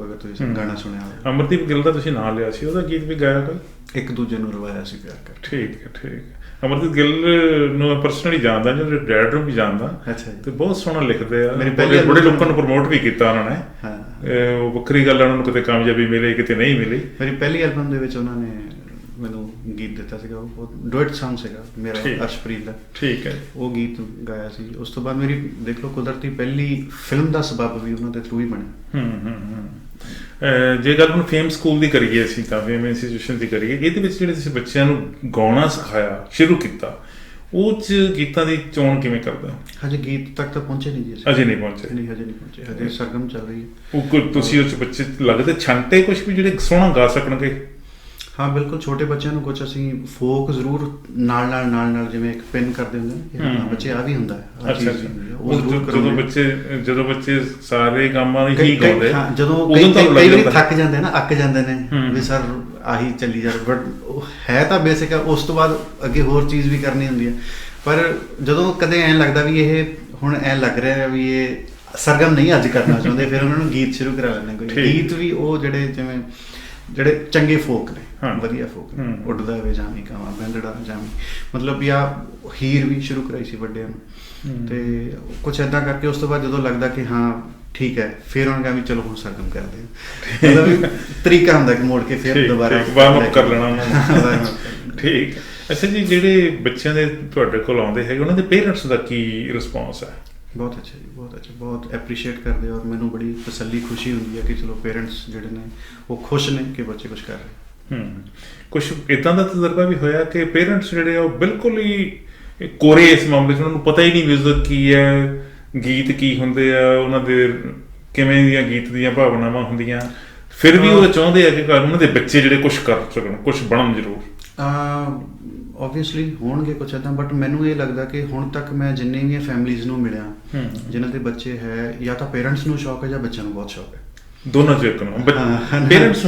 ਅਗਰ ਤੁਸੀਂ ਗਾਣਾ ਸੁਣਿਆ ਹੋਵੇ। ਅਮਰਦੀਪ ਗਿੱਲ ਦਾ ਤੁਸੀਂ ਨਾਂ ਲਿਆ ਸੀ, ਉਹਦਾ ਗੀਤ ਵੀ ਗਾਇਆ ਕੋਈ? ਇੱਕ ਦੂਜੇ ਨੂੰ ਰਵਾਇਆ ਸੀ ਪਿਆਰ ਕਰ। ਠੀਕ ਹੈ, ਠੀਕ ਹੈ। ਅਮਰਦੀਪ ਗਿੱਲ ਨੂੰ ਮੈਂ ਪਰਸਨਲੀ ਜਾਣਦਾ, ਜਿਹੜੇ ਡੈਡ ਨੂੰ ਵੀ ਜਾਣਦਾ। ਅੱਛਾ ਜੀ। ਤੇ ਬਹੁਤ ਸੋਹਣਾ ਲਿਖਦੇ ਆ, ਬੜੇ ਲੋਕਾਂ ਨੂੰ ਪ੍ਰਮੋਟ ਵੀ ਕੀਤਾ ਉਹਨਾਂ ਨੇ। ਉਹ ਵੱਖਰੀ ਗੱਲ, ਉਹਨਾਂ ਨੂੰ ਕਿਤੇ ਕਾਮਯਾਬੀ ਮਿਲੇ, ਕਿਤੇ ਨਹੀਂ ਮਿਲੀ। ਮੇਰੀ ਪਹਿਲੀ ਐਲਬਮ ਦੇ ਵਿੱਚ ਉਹਨਾਂ ਨੇ ਮੈਨੂੰ ਗੀਤ ਦਿੱਤਾ ਸੀਗਾ, ਉਹ ਬਹੁਤ ਡੁਇਟ ਸੌਂਗ ਸੀਗਾ ਮੇਰਾ, ਅਰਸ਼ਪ੍ਰੀਤ ਦਾ। ਠੀਕ ਹੈ। ਉਹ ਗੀਤ ਗਾਇਆ ਸੀ। ਉਸ ਤੋਂ ਬਾਅਦ ਮੇਰੀ ਦੇਖ ਲਓ ਕੁਦਰਤੀ ਪਹਿਲੀ ਫਿਲਮ ਦਾ ਸਬੱਬ ਵੀ ਉਹਨਾਂ ਦੇ ਥਰੂ ਹੀ ਬਣਿਆ। ਜੇ ਗੱਲ ਹੁਣ ਫੇਮ ਸਕੂਲ ਦੀ ਕਰੀਏ ਅਸੀਂ, ਤਾਂ ਫੇਮ ਇੰਸਟੀਟਿਊਸ਼ਨ ਦੀ ਕਰੀਏ, ਇਹਦੇ ਵਿੱਚ ਜਿਹੜੇ ਤੁਸੀਂ ਬੱਚਿਆਂ ਨੂੰ ਗਾਉਣਾ ਸਿਖਾਇਆ, ਸ਼ੁਰੂ ਕੀਤਾ, ਉਹ 'ਚ ਗੀਤਾਂ ਦੀ ਚੋਣ ਕਿਵੇਂ ਕਰਦਾ? ਹਜੇ ਗੀਤ ਤੱਕ ਤਾਂ ਪਹੁੰਚੇ ਨਹੀਂ ਜੀ। ਅਜੇ ਨਹੀਂ ਪਹੁੰਚੇ? ਨਹੀਂ, ਹਜੇ ਨਹੀਂ ਪਹੁੰਚੇ, ਹਜੇ ਸਰਗਮ ਚੱਲ ਰਹੀ ਹੈ। ਉਹ ਤੁਸੀਂ ਉਹ 'ਚ ਬੱਚੇ ਲੱਗਦੇ ਛਾਂਟੇ ਕੁਛ ਵੀ ਜਿਹੜੇ ਸੋਹਣਾ ਗਾ ਸਕਣਗੇ? ਹਾਂ ਬਿਲਕੁਲ। ਛੋਟੇ ਬੱਚਿਆਂ ਨੂੰ ਕੁਛ ਅਸੀਂ ਫੋਕ ਜ਼ਰੂਰ ਨਾਲ ਜਿਵੇਂ ਇੱਕ ਪਿੰਨ ਕਰਦੇ ਹੁੰਦੇ ਨੇ, ਬੱਚੇ ਆ ਵੀ ਹੁੰਦਾ ਹੈ। ਜਦੋਂ ਬੱਚੇ ਸਾਰੇ ਗਾਮਾਂ ਹੀ ਗਾਉਂਦੇ, ਜਦੋਂ ਕਈ ਵਾਰੀ ਥੱਕ ਜਾਂਦੇ ਨਾ, ਅੱਕ ਜਾਂਦੇ ਨੇ ਵੀ ਸਰ ਆਹੀ ਚੱਲੀ ਜਾ, ਬਟ ਹੈ ਤਾਂ ਬੇਸਿਕ ਹੈ। ਉਸ ਤੋਂ ਬਾਅਦ ਅੱਗੇ ਹੋਰ ਚੀਜ਼ ਵੀ ਕਰਨੀ ਹੁੰਦੀ ਹੈ। ਪਰ ਜਦੋਂ ਕਦੇ ਐਂ ਲੱਗਦਾ ਵੀ ਇਹ ਹੁਣ ਐਂ ਲੱਗ ਰਿਹਾ ਵੀ ਇਹ ਸਰਗਮ ਨਹੀਂ ਅੱਜ ਕਰਨਾ ਚਾਹੁੰਦੇ, ਫਿਰ ਉਹਨਾਂ ਨੂੰ ਗੀਤ ਸ਼ੁਰੂ ਕਰਾ ਲੈਂਦੇ। ਕੋਈ ਗੀਤ ਵੀ ਉਹ ਜਿਹੜੇ ਚੰਗੇ ਫੋਕ ਨੇ, ਵਧੀਆ ਫੋਕ ਨੇ, ਉੱਡਦਾ ਵੇ ਜਾਮੀ ਕਾਵਾਂ, ਬੰਦੜਾ ਜਾਮੀ, ਮਤਲਬ, ਜਾਂ ਹੀਰ ਵੀ ਸ਼ੁਰੂ ਕਰਾਈ ਸੀ ਵੱਡਿਆਂ ਨੂੰ। ਤੇ ਕੁਛ ਏਦਾਂ ਕਰਕੇ ਉਸ ਤੋਂ ਬਾਅਦ ਜਦੋਂ ਲੱਗਦਾ ਕਿ ਹਾਂ ਠੀਕ ਹੈ, ਫਿਰ ਉਹਨਾਂ ਕਹਾਂ ਵੀ ਚਲੋ ਹੁਣ ਸਰਗਮ ਕਰਦੇ ਹਾਂ, ਮਤਲਬ ਤਰੀਕਾ ਹੁੰਦਾ ਕਿ ਮੋੜ ਕੇ ਫਿਰ ਦੁਬਾਰਾ ਵਾਰਮ ਅਪ ਕਰ ਲੈਣਾ। ਠੀਕ। ਅੱਛਾ ਜੀ, ਜਿਹੜੇ ਬੱਚਿਆਂ ਦੇ ਤੁਹਾਡੇ ਕੋਲ ਆਉਂਦੇ ਹੈਗੇ, ਉਹਨਾਂ ਦੇ ਪੇਰੈਂਟਸ ਦਾ ਕੀ ਰਿਸਪੌਂਸ ਹੈ? ਬਹੁਤ ਅੱਛਾ ਜੀ, ਬਹੁਤ ਅੱਛਾ, ਬਹੁਤ ਐਪਰੀਸ਼ੀਏਟ ਕਰਦੇ, ਔਰ ਮੈਨੂੰ ਬੜੀ ਤਸੱਲੀ ਖੁਸ਼ੀ ਹੁੰਦੀ ਹੈ ਕਿ ਚਲੋ ਪੇਰੈਂਟਸ ਜਿਹੜੇ ਨੇ ਉਹ ਖੁਸ਼ ਨੇ ਕਿ ਬੱਚੇ ਕੁਛ ਕਰ ਰਹੇ। ਕੁਝ ਇਦਾਂ ਦਾ ਤਜਰਬਾ ਵੀ ਹੋਇਆ ਕਿ ਪੇਰੈਂਟਸ ਜਿਹੜੇ ਆ ਉਹ ਬਿਲਕੁਲ ਹੀ ਕੋਰੇ ਇਸ ਮਾਮਲੇ 'ਚ, ਉਹਨਾਂ ਨੂੰ ਪਤਾ ਹੀ ਨਹੀਂ ਮਿਊਜ਼ਿਕ ਕੀ ਹੈ, ਗੀਤ ਕੀ ਹੁੰਦੇ ਆ, ਉਹਨਾਂ ਦੇ ਕਿਵੇਂ ਦੀਆਂ ਗੀਤ ਦੀਆਂ ਭਾਵਨਾਵਾਂ ਹੁੰਦੀਆਂ, ਫਿਰ ਵੀ ਉਹ ਚਾਹੁੰਦੇ ਆ ਕਿ ਉਹਨਾਂ ਦੇ ਬੱਚੇ ਜਿਹੜੇ ਕੁਝ ਕਰ ਸਕਣ, ਕੁਝ ਬਣਨ ਜ਼ਰੂਰ। ਓਬਵੀਅਸਲੀ ਹੋਣਗੇ ਕੁਛ ਇੱਦਾਂ, ਬਟ ਮੈਨੂੰ ਇਹ ਲੱਗਦਾ ਕਿ ਹੁਣ ਤੱਕ ਮੈਂ ਜਿੰਨੀ ਵੀ ਫੈਮਿਲੀਜ਼ ਨੂੰ ਮਿਲਿਆ ਜਿਨ੍ਹਾਂ ਦੇ ਬੱਚੇ ਹੈ, ਜਾਂ ਤਾਂ ਪੇਰੈਂਟਸ ਨੂੰ ਸ਼ੌਕ ਹੈ ਜਾਂ ਬੱਚਿਆਂ ਨੂੰ ਬਹੁਤ ਸ਼ੌਕ ਹੈ, ਦੋਨਾਂ ਚ ਇੱਕ ਨੂੰ। ਪੇਰੈਂਟਸ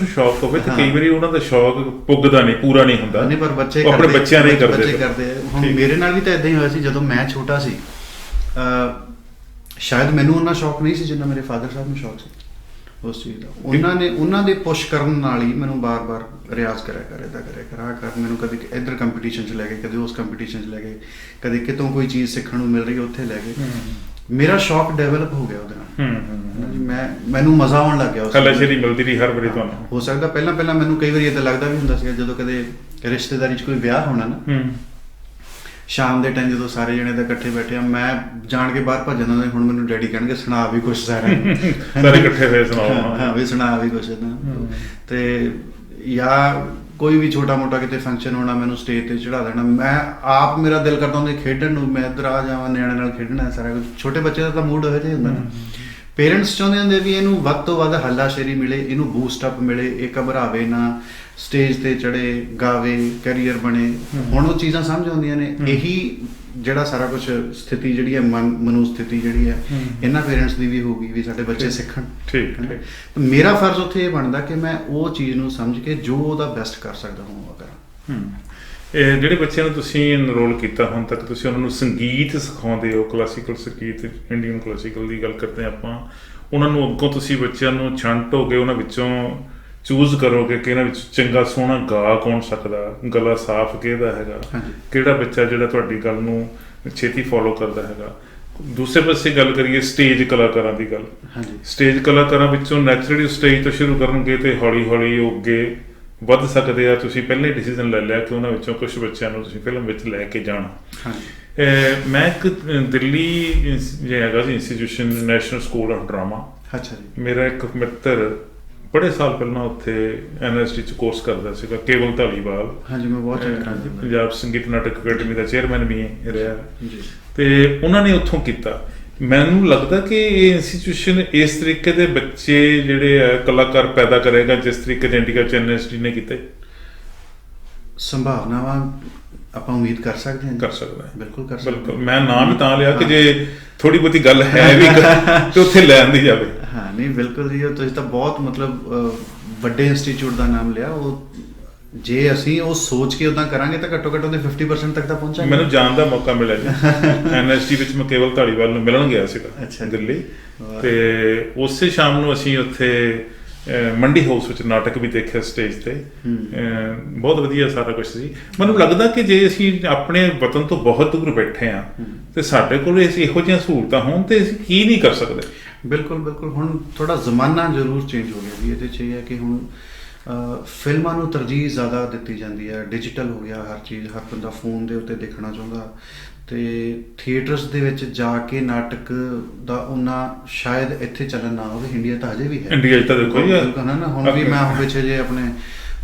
ਨੂੰ ਸ਼ੌਕ ਹੋਵੇ ਤੇ ਕਈ ਵਾਰੀ ਉਹਨਾਂ ਦਾ ਸ਼ੌਕ ਪੁੱਗਦਾ ਨਹੀਂ, ਪੂਰਾ ਨਹੀਂ ਹੁੰਦਾ, ਨਹੀਂ, ਪਰ ਬੱਚੇ ਆਪਣੇ ਬੱਚਿਆਂ ਨੇ ਕਰਦੇ। ਹੁਣ ਮੇਰੇ ਨਾਲ ਵੀ ਤਾਂ ਇਦਾਂ ਹੀ ਹੋਇਆ ਸੀ ਜਦੋਂ ਮੈਂ ਛੋਟਾ ਸੀ। ਸ਼ਾਇਦ ਮੈਨੂੰ ਉਹਨਾਂ ਸ਼ੌਕ ਨਹੀਂ ਸੀ ਜਿੰਨਾ ਮੇਰੇ ਫਾਦਰ ਸਾਹਿਬ ਨੂੰ ਸ਼ੌਕ ਸੀ ਉਸ ਚੀਜ਼ ਦਾ। ਉਹਨਾਂ ਦੇ ਪੁਸ਼ ਕਰਨ ਨਾਲ ਹੀ ਮੈਨੂੰ ਬਾਰ-ਬਾਰ ਰਿਆਜ਼ ਕਰਿਆ ਕਰ, ਇੱਦਾਂ ਕਰਿਆ ਕਰ, ਮੈਨੂੰ ਕਦੇ ਇੱਧਰ ਕੰਪੀਟੀਸ਼ਨ 'ਚ ਲੈ ਗਏ, ਕਦੇ ਉਸ ਕੰਪੀਟੀਸ਼ਨ 'ਚ ਲੈ ਗਏ, ਕਦੇ ਕਿਤੋਂ ਕੋਈ ਚੀਜ਼ ਸਿੱਖਣ ਨੂੰ ਮਿਲ ਰਹੀ ਉੱਥੇ ਲੈ ਗਏ। ਮੇਰਾ ਸ਼ੌਕ ਡਿਵੈਲਪ ਹੋ ਗਿਆ ਉਹਦੇ ਨਾਲ। ਮੈਨੂੰ ਮਜ਼ਾ ਆਉਣ ਲੱਗ ਗਿਆ। ਹੱਲਾਸ਼ੇਰੀ ਮਿਲਦੀ ਰਹੀ ਹਰ ਵਾਰੀ ਤੁਹਾਨੂੰ? ਹੋ ਸਕਦਾ ਪਹਿਲਾਂ ਮੈਨੂੰ ਕਈ ਵਾਰੀ ਏਦਾਂ ਲੱਗਦਾ ਵੀ ਹੁੰਦਾ ਸੀਗਾ ਜਦੋਂ ਕਦੇ ਰਿਸ਼ਤੇਦਾਰੀ 'ਚ ਕੋਈ ਵਿਆਹ ਹੋਣਾ ਨਾ, ਸ਼ਾਮ ਦੇ ਟਾਈਮ ਜਦੋਂ ਸਾਰੇ ਜਣੇ ਤਾਂ ਇਕੱਠੇ ਬੈਠੇ ਆ, ਮੈਂ ਜਾਣ ਕੇ ਬਾਹਰ ਭੱਜ ਜਾਂਦਾ, ਹੁਣ ਮੈਨੂੰ ਡੈਡੀ ਕਹਿਣਗੇ ਸੁਣਾ ਵੀ ਕੁਛ ਸਾਰਿਆਂ ਨੂੰ, ਸਾਰੇ ਇਕੱਠੇ ਹੋਏ ਸੁਣਾਓ, ਹਾਂ ਵੀ ਸੁਣਾ ਵੀ ਕੁਛ ਇੱਦਾਂ। ਤੇ ਜਾਂ ਕੋਈ ਵੀ ਛੋਟਾ ਮੋਟਾ ਕਿਤੇ ਫੰਕਸ਼ਨ ਹੋਣਾ, ਮੈਨੂੰ ਸਟੇਜ ਤੇ ਚੜਾ ਦੇਣਾ, ਮੈਂ ਆਪ ਮੇਰਾ ਦਿਲ ਕਰਦਾ ਹੁੰਦਾ ਖੇਡਣ ਨੂੰ, ਮੈਂ ਇੱਧਰ ਆ ਜਾਵਾਂ, ਨਿਆਣੇ ਨਾਲ ਖੇਡਣਾ ਸਾਰਾ ਕੁਝ। ਛੋਟੇ ਬੱਚੇ ਦਾ ਤਾਂ ਮੂਡ ਇਹੋ ਜਿਹਾ ਹੁੰਦਾ ਨਾ। ਪੇਰੈਂਟਸ ਚਾਹੁੰਦੇ ਹੁੰਦੇ ਵੀ ਇਹਨੂੰ ਵੱਧ ਤੋਂ ਵੱਧ ਹੱਲਾਸ਼ੇਰੀ ਮਿਲੇ, ਇਹਨੂੰ ਬੂਸਟ ਅਪ ਮਿਲੇ, ਇਹ ਘਬਰਾਵੇ ਨਾ, ਸਟੇਜ ਤੇ ਚੜੇ, ਗਾਵੇ, ਕੈਰੀਅਰ ਬਣੇ। ਹੁਣ ਉਹ ਚੀਜ਼ਾਂ ਸਮਝ ਆਉਂਦੀਆਂ ਨੇ। ਇਹੀ ਜਿਹੜਾ ਸਾਰਾ ਕੁਝ ਸਥਿਤੀ ਜਿਹੜੀ ਹੈ, ਮਨੂ ਸਥਿਤੀ ਜਿਹੜੀ ਹੈ, ਇਹਨਾਂ ਪੇਰੈਂਟਸ ਦੀ ਵੀ ਹੋਊਗੀ ਵੀ ਸਾਡੇ ਬੱਚੇ ਸਿੱਖਣ। ਠੀਕ। ਮੇਰਾ ਫਰਜ਼ ਉੱਥੇ ਇਹ ਬਣਦਾ ਕਿ ਮੈਂ ਉਹ ਚੀਜ਼ ਨੂੰ ਸਮਝ ਕੇ ਜੋ ਉਹਦਾ ਬੈਸਟ ਕਰ ਸਕਦਾ ਹਾਂ ਉਹ ਕਰਾਂ। ਇਹ ਜਿਹੜੇ ਬੱਚਿਆਂ ਨੂੰ ਤੁਸੀਂ ਐਨਰੋਲ ਕੀਤਾ ਹੁਣ ਤੱਕ, ਤੁਸੀਂ ਉਹਨਾਂ ਨੂੰ ਸੰਗੀਤ ਸਿਖਾਉਂਦੇ ਹੋ, ਕਲਾਸੀਕਲ ਸੰਗੀਤ, ਇੰਡੀਅਨ ਕਲਾਸੀਕਲ ਦੀ ਗੱਲ ਕਰਦੇ ਆਪਾਂ, ਉਹਨਾਂ ਨੂੰ ਅੱਗੋਂ ਤੁਸੀਂ ਬੱਚਿਆਂ ਨੂੰ ਛਾਂਟੋਗੇ, ਉਹਨਾਂ ਵਿੱਚੋਂ ਚੂਜ਼ ਕਰੋਗੇ ਕਿ ਇਹਨਾਂ ਵਿੱਚ ਚੰਗਾ ਸੋਹਣਾ ਗਾ ਕੌਣ ਸਕਦਾ, ਗਲਾ ਸਾਫ਼ ਕਿਹਦਾ ਹੈਗਾ, ਕਿਹੜਾ ਬੱਚਾ ਜਿਹੜਾ ਤੁਹਾਡੀ ਗੱਲ ਨੂੰ ਛੇਤੀ ਫੋਲੋ ਕਰਦਾ ਹੈਗਾ। ਦੂਸਰੇ ਪਾਸੇ ਗੱਲ ਕਰੀਏ ਸਟੇਜ ਕਲਾਕਾਰਾਂ ਦੀ ਗੱਲ, ਸਟੇਜ ਕਲਾਕਾਰਾਂ ਵਿੱਚੋਂ ਨੈਚੁਰਲੀ ਸਟੇਜ ਤੋਂ ਸ਼ੁਰੂ ਕਰਨਗੇ ਤੇ ਹੌਲੀ ਹੌਲੀ ਉਹ ਅੱਗੇ ਵੱਧ ਸਕਦੇ ਆ। ਤੁਸੀਂ ਪਹਿਲਾਂ ਹੀ ਡਿਸੀਜ਼ਨ ਲੈ ਲਿਆ ਕਿ ਉਹਨਾਂ ਵਿੱਚੋਂ ਕੁਝ ਬੱਚਿਆਂ ਨੂੰ ਤੁਸੀਂ ਫਿਲਮ ਵਿੱਚ ਲੈ ਕੇ ਜਾਣਾ। ਮੈਂ ਇੱਕ ਦਿੱਲੀ ਜੇ ਹੈਗਾ ਸੀ institution, national school of drama, ਮੇਰਾ ਇੱਕ ਮਿੱਤਰ ਬੜੇ ਸਾਲ ਪਹਿਲਾਂ ਉੱਥੇ NSD 'ਚ ਕੋਰਸ ਕਰਦਾ ਸੀਗਾ, ਕੇਵਲ ਧਾਲੀਵਾਲ। ਪੰਜਾਬ ਸੰਗੀਤ ਨਾਟਕ ਅਕੈਡਮੀ ਦਾ ਚੇਅਰਮੈਨ ਵੀ ਰਿਹਾ, ਤੇ ਉਹਨਾਂ ਨੇ ਉੱਥੋਂ ਕੀਤਾ। ਮੈਨੂੰ ਲੱਗਦਾ ਕਿ ਇਹ ਇੰਸਟੀਟਿਊਸ਼ਨ ਇਸ ਤਰੀਕੇ ਦੇ ਬੱਚੇ ਜਿਹੜੇ ਆ ਕਲਾਕਾਰ ਪੈਦਾ ਕਰੇਗਾ ਜਿਸ ਤਰੀਕੇ ਦੇ ਇੰਡੀਆ 'ਚ NSD ਨੇ ਕੀਤੇ। ਸੰਭਾਵਨਾਵਾਂ ਆਪਾਂ ਉਮੀਦ ਕਰ ਸਕਦੇ ਹਾਂ। ਕਰ ਸਕਦਾ, ਬਿਲਕੁਲ ਕਰ ਸਕਦਾ। ਮੈਂ ਨਾਮ ਵੀ ਤਾਂ ਲਿਆ ਕਿ ਜੇ ਥੋੜੀ ਬਹੁਤੀ ਗੱਲ ਹੈ ਵੀ ਤੇ ਉੱਥੇ ਲੈ ਆਂਦੀ ਜਾਵੇ। ਹਾਂ ਨਹੀਂ ਬਿਲਕੁਲ ਜੀ, ਤੁਸੀਂ ਤਾਂ ਬਹੁਤ ਮਤਲਬ ਵੱਡੇ ਇੰਸਟੀਚਿਊਟ ਦਾ ਨਾਮ ਲਿਆ। ਉਹ ਜੇ ਅਸੀਂ ਉਹ ਸੋਚ ਕੇ ਉਦਾਂ ਕਰਾਂਗੇ ਤਾਂ ਘੱਟੋ ਘੱਟ ਉਹਦੇ 50% ਤੱਕ ਤਾਂ ਪਹੁੰਚਾਂਗੇ। ਮੈਨੂੰ ਜਾਣ ਦਾ ਮੌਕਾ ਮਿਲਿਆ ਜੀ NSD ਵਿੱਚ। ਮੈਂ ਕੇਵਲ ਧਾਲੀਵਾਲ ਨੂੰ ਮਿਲਣ ਗਿਆ ਸੀਗਾ ਦਿੱਲੀ, ਤੇ ਉਸੇ ਸ਼ਾਮ ਨੂੰ ਅਸੀਂ ਉੱਥੇ ਮੰਡੀ ਹਾਊਸ ਵਿੱਚ ਨਾਟਕ ਵੀ ਦੇਖਿਆ ਸਟੇਜ ਤੇ। ਬਹੁਤ ਵਧੀਆ ਸਾਰਾ ਕੁਝ ਸੀ। ਮੈਨੂੰ ਲੱਗਦਾ ਕਿ ਜੇ ਅਸੀਂ ਆਪਣੇ ਵਤਨ ਤੋਂ ਬਹੁਤ ਦੂਰ ਬੈਠੇ ਹਾਂ ਤੇ ਸਾਡੇ ਕੋਲ ਅਸੀਂ ਇਹੋ ਜਿਹੀਆਂ ਸਹੂਲਤਾਂ ਹੋਣ ਤੇ ਅਸੀਂ ਕੀ ਨਹੀਂ ਕਰ ਸਕਦੇ। ਬਿਲਕੁਲ। ਹੁਣ ਥੋੜਾ ਜ਼ਮਾਨਾ ਜ਼ਰੂਰ ਚੇਂਜ ਹੋ ਗਿਆ ਜੀ। ਇਹਦੇ 'ਚ ਇਹ ਹੈ ਕਿ ਹੁਣ ਫਿਲਮਾਂ ਨੂੰ ਤਰਜੀਹ ਜ਼ਿਆਦਾ ਦਿੱਤੀ ਜਾਂਦੀ ਹੈ, ਡਿਜੀਟਲ ਹੋ ਗਿਆ ਹਰ ਚੀਜ਼, ਹਰ ਬੰਦਾ ਫੋਨ ਦੇ ਉੱਤੇ ਦੇਖਣਾ ਚਾਹੁੰਦਾ, ਤੇ ਥੀਏਟਰਸ ਦੇ ਵਿੱਚ ਜਾ ਕੇ ਨਾਟਕ ਦਾ ਉਹਨਾਂ ਸ਼ਾਇਦ ਇੱਥੇ ਚੱਲਣ ਨਾ ਹੋਵੇ। ਇੰਡੀਆ ਤਾਂ ਹਜੇ ਵੀ ਹੈ, ਇੰਡੀਆ 'ਚ ਤਾਂ ਦੇਖੋ ਜੀ ਨਾ। ਹੁਣ ਵੀ ਮੈਂ ਪਿੱਛੇ ਜੇ ਆਪਣੇ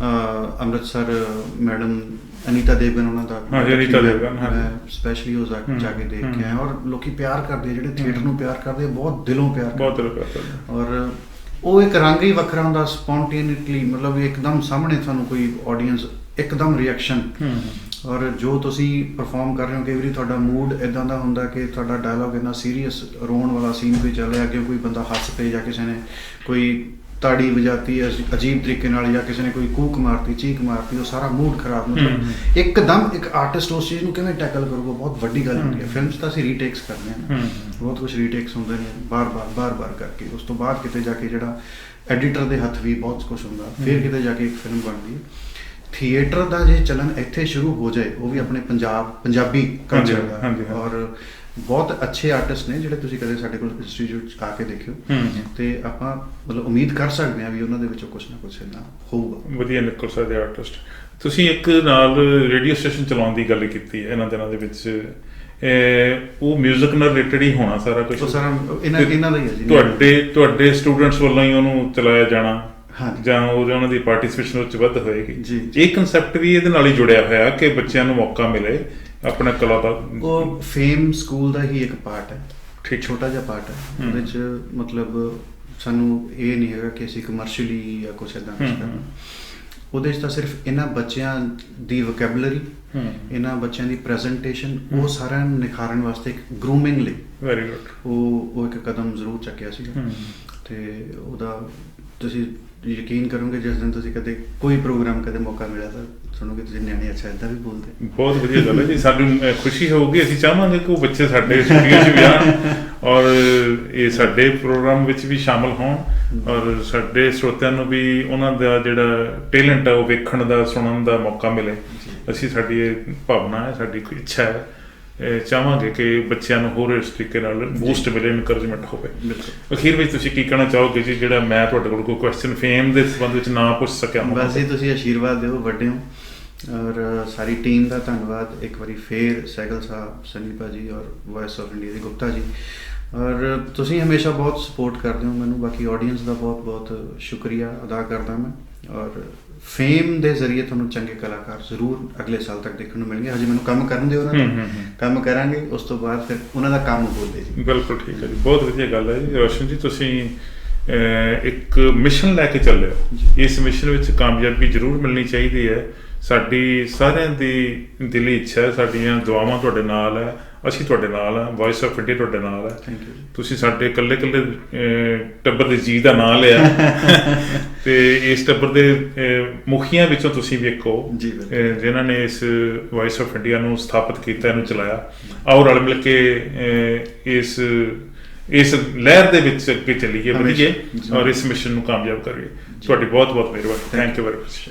ਅੰਮ੍ਰਿਤਸਰ ਮੈਡਮ ਅਨੀਤਾ ਦੇਵਗਨ, ਉਹਨਾਂ ਦਾ ਮੈਂ ਸਪੈਸ਼ਲੀ ਉਹ ਜਾ ਕੇ ਦੇਖ ਕੇ ਆਇਆ, ਔਰ ਲੋਕੀ ਪਿਆਰ ਕਰਦੇ, ਜਿਹੜੇ ਥੀਏਟਰ ਨੂੰ ਪਿਆਰ ਕਰਦੇ, ਬਹੁਤ ਦਿਲੋਂ ਪਿਆਰ ਕਰਦੇ। ਔਰ ਉਹ ਇੱਕ ਰੰਗ ਹੀ ਵੱਖਰਾ ਹੁੰਦਾ, ਸਪੌਂਟੇਨੀਅਸਲੀ, ਮਤਲਬ ਇੱਕਦਮ ਸਾਹਮਣੇ ਤੁਹਾਨੂੰ ਕੋਈ ਆਡੀਅੰਸ, ਇੱਕਦਮ ਰਿਐਕਸ਼ਨ। ਔਰ ਜੋ ਤੁਸੀਂ ਪਰਫਾਰਮ ਕਰ ਰਹੇ ਹੋ, ਕਈ ਵਾਰੀ ਤੁਹਾਡਾ ਮੂਡ ਇੱਦਾਂ ਦਾ ਹੁੰਦਾ ਕਿ ਤੁਹਾਡਾ ਡਾਇਲੋਗ ਇੰਨਾ ਸੀਰੀਅਸ, ਰੋਣ ਵਾਲਾ ਸੀਨ ਕੋਈ ਚੱਲ ਰਿਹਾ, ਅੱਗੇ ਕੋਈ ਬੰਦਾ ਹੱਸ ਪਏ, ਜਾਂ ਕਿਸੇ ਨੇ ਕੋਈ ਤਾੜੀ ਵਜਾਤੀ ਅਜੀਬ ਤਰੀਕੇ ਨਾਲ, ਜਾਂ ਕਿਸੇ ਨੇ ਕੋਈ ਕੂਕ ਮਾਰਤੀ, ਚੀਕ ਮਾਰਤੀ, ਉਹ ਸਾਰਾ ਮੂਡ ਖਰਾਬ। ਮਤਲਬ ਇੱਕਦਮ ਇੱਕ ਆਰਟਿਸਟ ਉਸ ਚੀਜ਼ ਨੂੰ ਕਿਵੇਂ ਟੈਕਲ ਕਰੂਗਾ, ਬਹੁਤ ਵੱਡੀ ਗੱਲ ਹੁੰਦੀ ਹੈ। ਫਿਲਮ 'ਚ ਤਾਂ ਅਸੀਂ ਰੀਟੇਕਸ ਕਰਦੇ ਹਾਂ, ਬਹੁਤ ਕੁਛ ਰੀਟੇਕਸ ਹੁੰਦੇ ਨੇ, ਬਾਰ-ਬਾਰ ਕਰਕੇ। ਉਸ ਤੋਂ ਬਾਅਦ ਕਿਤੇ ਜਾ ਕੇ ਜਿਹੜਾ ਐਡੀਟਰ ਦੇ ਹੱਥ ਵੀ ਬਹੁਤ ਕੁਛ ਹੁੰਦਾ, ਫਿਰ ਕਿਤੇ ਜਾ ਕੇ ਇੱਕ ਫਿਲਮ ਬਣਦੀ ਹੈ। ਥੀਏਟਰ ਦਾ ਜੇ ਚੱਲਣ ਇੱਥੇ ਸ਼ੁਰੂ ਹੋ ਜਾਏ, ਉਹ ਵੀ ਆਪਣੇ ਪੰਜਾਬੀ ਕਲਚਰ ਦਾ, ਔਰ ਬਹੁਤ ਅੱਛੇ ਆਰਟਿਸਟ ਨੇ ਜਿਹੜੇ ਤੁਸੀਂ ਕਦੇ ਸਾਡੇ ਕੋਲ ਇੰਸਟੀਚਿਊਟ 'ਚ ਆ ਕੇ ਦੇਖਿਓ, ਤੇ ਆਪਾਂ ਮਤਲਬ ਉਮੀਦ ਕਰ ਸਕਦੇ ਹਾਂ ਵੀ ਉਹਨਾਂ ਦੇ ਵਿੱਚੋਂ ਕੁਛ ਨਾ ਕੁਛ ਇੰਨਾ ਹੋਊਗਾ, ਵਧੀਆ ਨਿਕਲ ਸਕਦੇ ਆਰਟਿਸਟ। ਤੁਸੀਂ ਇੱਕ ਨਾਲ ਰੇਡੀਓ ਸਟੇਸ਼ਨ ਚਲਾਉਣ ਦੀ ਗੱਲ ਕੀਤੀ ਹੈ ਇਹਨਾਂ ਦਿਨਾਂ ਦੇ ਵਿੱਚ, ਉਹ ਮਿਊਜ਼ਿਕ ਨਾਲ ਰਿਲੇਟਡ ਹੀ ਹੋਣਾ ਸਾਰਾ ਕੁਝ? ਸਾਰਾ ਇਹਨਾਂ ਦਾ ਹੀ ਹੈ ਜੀ। ਤੁਹਾਡੇ ਸਟੂਡੈਂਟਸ ਵੱਲੋਂ ਹੀ ਉਹਨੂੰ ਚਲਾਇਆ ਜਾਣਾ? ਹਾਂਜੀ। ਜਾਂ ਉਹਨਾਂ ਦੀ ਪਾਰਟਿਸਿਪੇਸ਼ਨ ਵਿੱਚ ਵੱਧ ਹੋਏਗੀ। ਜੀ। ਇਹ ਕਨਸੈਪਟ ਵੀ ਇਹਦੇ ਨਾਲ ਹੀ ਜੁੜਿਆ ਹੋਇਆ ਕਿ ਬੱਚਿਆਂ ਨੂੰ ਮੌਕਾ ਮਿਲੇ ਆਪਣਾ ਕਲਾ ਦਾ। ਉਹ ਫੇਮ ਸਕੂਲ ਦਾ ਹੀ ਇੱਕ ਪਾਰਟ ਹੈ, ਠੀਕ। ਛੋਟਾ ਜਿਹਾ ਪਾਰਟ ਹੈ ਉਹਦੇ 'ਚ। ਮਤਲਬ ਸਾਨੂੰ ਇਹ ਨਹੀਂ ਹੈਗਾ ਕਿ ਅਸੀਂ ਕਮਰਸ਼ੀਅਲੀ ਜਾਂ ਕੁਛ ਇੱਦਾਂ ਕੁਛ ਕਰਨਾ। ਉਹਦੇ 'ਚ ਤਾਂ ਸਿਰਫ ਇਹਨਾਂ ਬੱਚਿਆਂ ਦੀ ਵੋਕੈਬਲਰੀ, ਇਹਨਾਂ ਬੱਚਿਆਂ ਦੀ ਪ੍ਰੈਜੈਂਟੇਸ਼ਨ, ਉਹ ਸਾਰਿਆਂ ਨੂੰ ਨਿਖਾਰਨ ਵਾਸਤੇ ਇੱਕ ਗਰੂਮਿੰਗ ਲਈ ਵੈਰੀ ਗੁੱਡ ਉਹ ਇੱਕ ਕਦਮ ਜ਼ਰੂਰ ਚੱਕਿਆ ਸੀਗਾ। ਤੇ ਉਹਦਾ ਤੁਸੀਂ ਯਕੀਨ ਕਰੋਗੇ, ਜਿਸ ਦਿਨ ਤੁਸੀਂ ਕਦੇ ਕੋਈ ਪ੍ਰੋਗਰਾਮ ਕਦੇ ਮੌਕਾ ਮਿਲਿਆ ਤਾਂ ਸੁਣੋਗੇ ਤੁਸੀਂ ਨਿਆਣੇ ਅੱਛਾ ਇੱਦਾਂ ਵੀ ਬੋਲਦੇ। ਬਹੁਤ ਵਧੀਆ ਗੱਲ ਹੈ ਜੀ, ਸਾਨੂੰ ਖੁਸ਼ੀ ਹੋਊਗੀ। ਅਸੀਂ ਚਾਹਾਂਗੇ ਕਿ ਉਹ ਬੱਚੇ ਸਾਡੇ ਸਟੂਡੀਓ 'ਚ ਵੀ ਆਉਣ ਔਰ ਇਹ ਸਾਡੇ ਪ੍ਰੋਗਰਾਮ ਵਿੱਚ ਵੀ ਸ਼ਾਮਲ ਹੋਣ ਔਰ ਸਾਡੇ ਸਰੋਤਿਆਂ ਨੂੰ ਵੀ ਉਹਨਾਂ ਦਾ ਜਿਹੜਾ ਟੈਲੈਂਟ ਹੈ ਉਹ ਵੇਖਣ ਦਾ, ਸੁਣਨ ਦਾ ਮੌਕਾ ਮਿਲੇ। ਅਸੀਂ ਸਾਡੀ ਇਹ ਭਾਵਨਾ ਹੈ, ਸਾਡੀ ਕੋਈ ਇੱਛਾ ਹੈ, ਚਾਹਾਂਗੇ ਕਿ ਬੱਚਿਆਂ ਨੂੰ ਹੋਰ ਇਸ ਤਰੀਕੇ ਨਾਲ ਬੂਸਟ ਮਿਲੇ, ਇਨਕਰੇਜਮੈਂਟ ਹੋਵੇ। ਅਖੀਰ ਵਿੱਚ ਤੁਸੀਂ ਕੀ ਕਹਿਣਾ ਚਾਹੋਗੇ ਜੀ, ਜਿਹੜਾ ਮੈਂ ਤੁਹਾਡੇ ਕੋਲ ਕੋਈ ਕੁਐਸਚਨ ਫੇਮ ਦੇ ਸੰਬੰਧ ਵਿੱਚ ਨਾ ਪੁੱਛ ਸਕਿਆ? ਬਸ ਜੀ, ਤੁਸੀਂ ਆਸ਼ੀਰਵਾਦ ਦਿਓ, ਵੱਡੇ ਹੋ। ਔਰ ਸਾਰੀ ਟੀਮ ਦਾ ਧੰਨਵਾਦ ਇੱਕ ਵਾਰੀ ਫੇਰ, ਸਹਿਗਲ ਸਾਹਿਬ, ਸਨੀ ਭਾਜੀ ਔਰ ਵੌਇਸ ਆਫ ਇੰਡੀਆ ਦੇ ਗੁਪਤਾ ਜੀ। ਔਰ ਤੁਸੀਂ ਹਮੇਸ਼ਾ ਬਹੁਤ ਸਪੋਰਟ ਕਰਦੇ ਹੋ ਮੈਨੂੰ। ਬਾਕੀ ਆਡੀਅנס ਦਾ ਬਹੁਤ ਬਹੁਤ ਸ਼ੁਕਰੀਆ ਅਦਾ ਕਰਦਾ ਮੈਂ। ਔਰ ਫੇਮ ਦੇ ਜ਼ਰੀਏ ਤੁਹਾਨੂੰ ਚੰਗੇ ਕਲਾਕਾਰ ਜ਼ਰੂਰ ਅਗਲੇ ਸਾਲ ਤੱਕ ਦੇਖਣ ਨੂੰ ਮਿਲਣਗੇ। ਹਜੇ ਮੈਨੂੰ ਕੰਮ ਕਰਨ ਦਿਓ, ਉਹਨਾਂ ਦਾ ਕੰਮ ਕਰਾਂਗੇ, ਉਸ ਤੋਂ ਬਾਅਦ ਫਿਰ ਉਹਨਾਂ ਦਾ ਕੰਮ ਬੋਲਦੇ ਜੀ। ਬਿਲਕੁਲ ਠੀਕ ਹੈ ਜੀ, ਬਹੁਤ ਵਧੀਆ ਗੱਲ ਹੈ ਜੀ। ਰੋਸ਼ਨ ਜੀ, ਤੁਸੀਂ ਇੱਕ ਮਿਸ਼ਨ ਲੈ ਕੇ ਚੱਲੇ ਹੋ। ਇਸ ਮਿਸ਼ਨ ਵਿੱਚ ਕਾਮਯਾਬੀ ਜ਼ਰੂਰ ਮਿਲਣੀ ਚਾਹੀਦੀ ਹੈ। ਸਾਡੀ ਸਾਰਿਆਂ ਦੀ ਦਿਲੀ ਇੱਛਾ ਹੈ, ਸਾਡੀਆਂ ਦੁਆਵਾਂ ਤੁਹਾਡੇ ਨਾਲ ਹੈ, ਅਸੀਂ ਤੁਹਾਡੇ ਨਾਲ ਹਾਂ, ਵੌਇਸ ਆਫ ਇੰਡੀਆ ਤੁਹਾਡੇ ਨਾਲ ਹੈ। Thank you. ਤੁਸੀਂ ਸਾਡੇ ਇਕੱਲੇ ਟੱਬਰ ਦੇ ਜੀ ਦਾ ਨਾਂ ਲਿਆ ਤੇ ਇਸ ਟੱਬਰ ਦੇ ਮੁਖੀਆਂ ਵਿੱਚੋਂ ਤੁਸੀਂ ਵੀ ਇੱਕ ਹੋ ਜਿਨ੍ਹਾਂ ਨੇ ਇਸ ਵੌਇਸ ਆਫ ਇੰਡੀਆ ਨੂੰ ਸਥਾਪਿਤ ਕੀਤਾ, ਇਹਨੂੰ ਚਲਾਇਆ। ਆਓ ਰਲ ਮਿਲ ਕੇ ਇਸ ਲਹਿਰ ਦੇ ਵਿੱਚ ਅੱਗੇ ਚੱਲੀਏ, ਵਧੀਏ ਔਰ ਇਸ ਮਿਸ਼ਨ ਨੂੰ ਕਾਮਯਾਬ ਕਰੀਏ। ਤੁਹਾਡੀ ਬਹੁਤ ਬਹੁਤ ਮਿਹਰਬਾਨੀ। Thank you very much.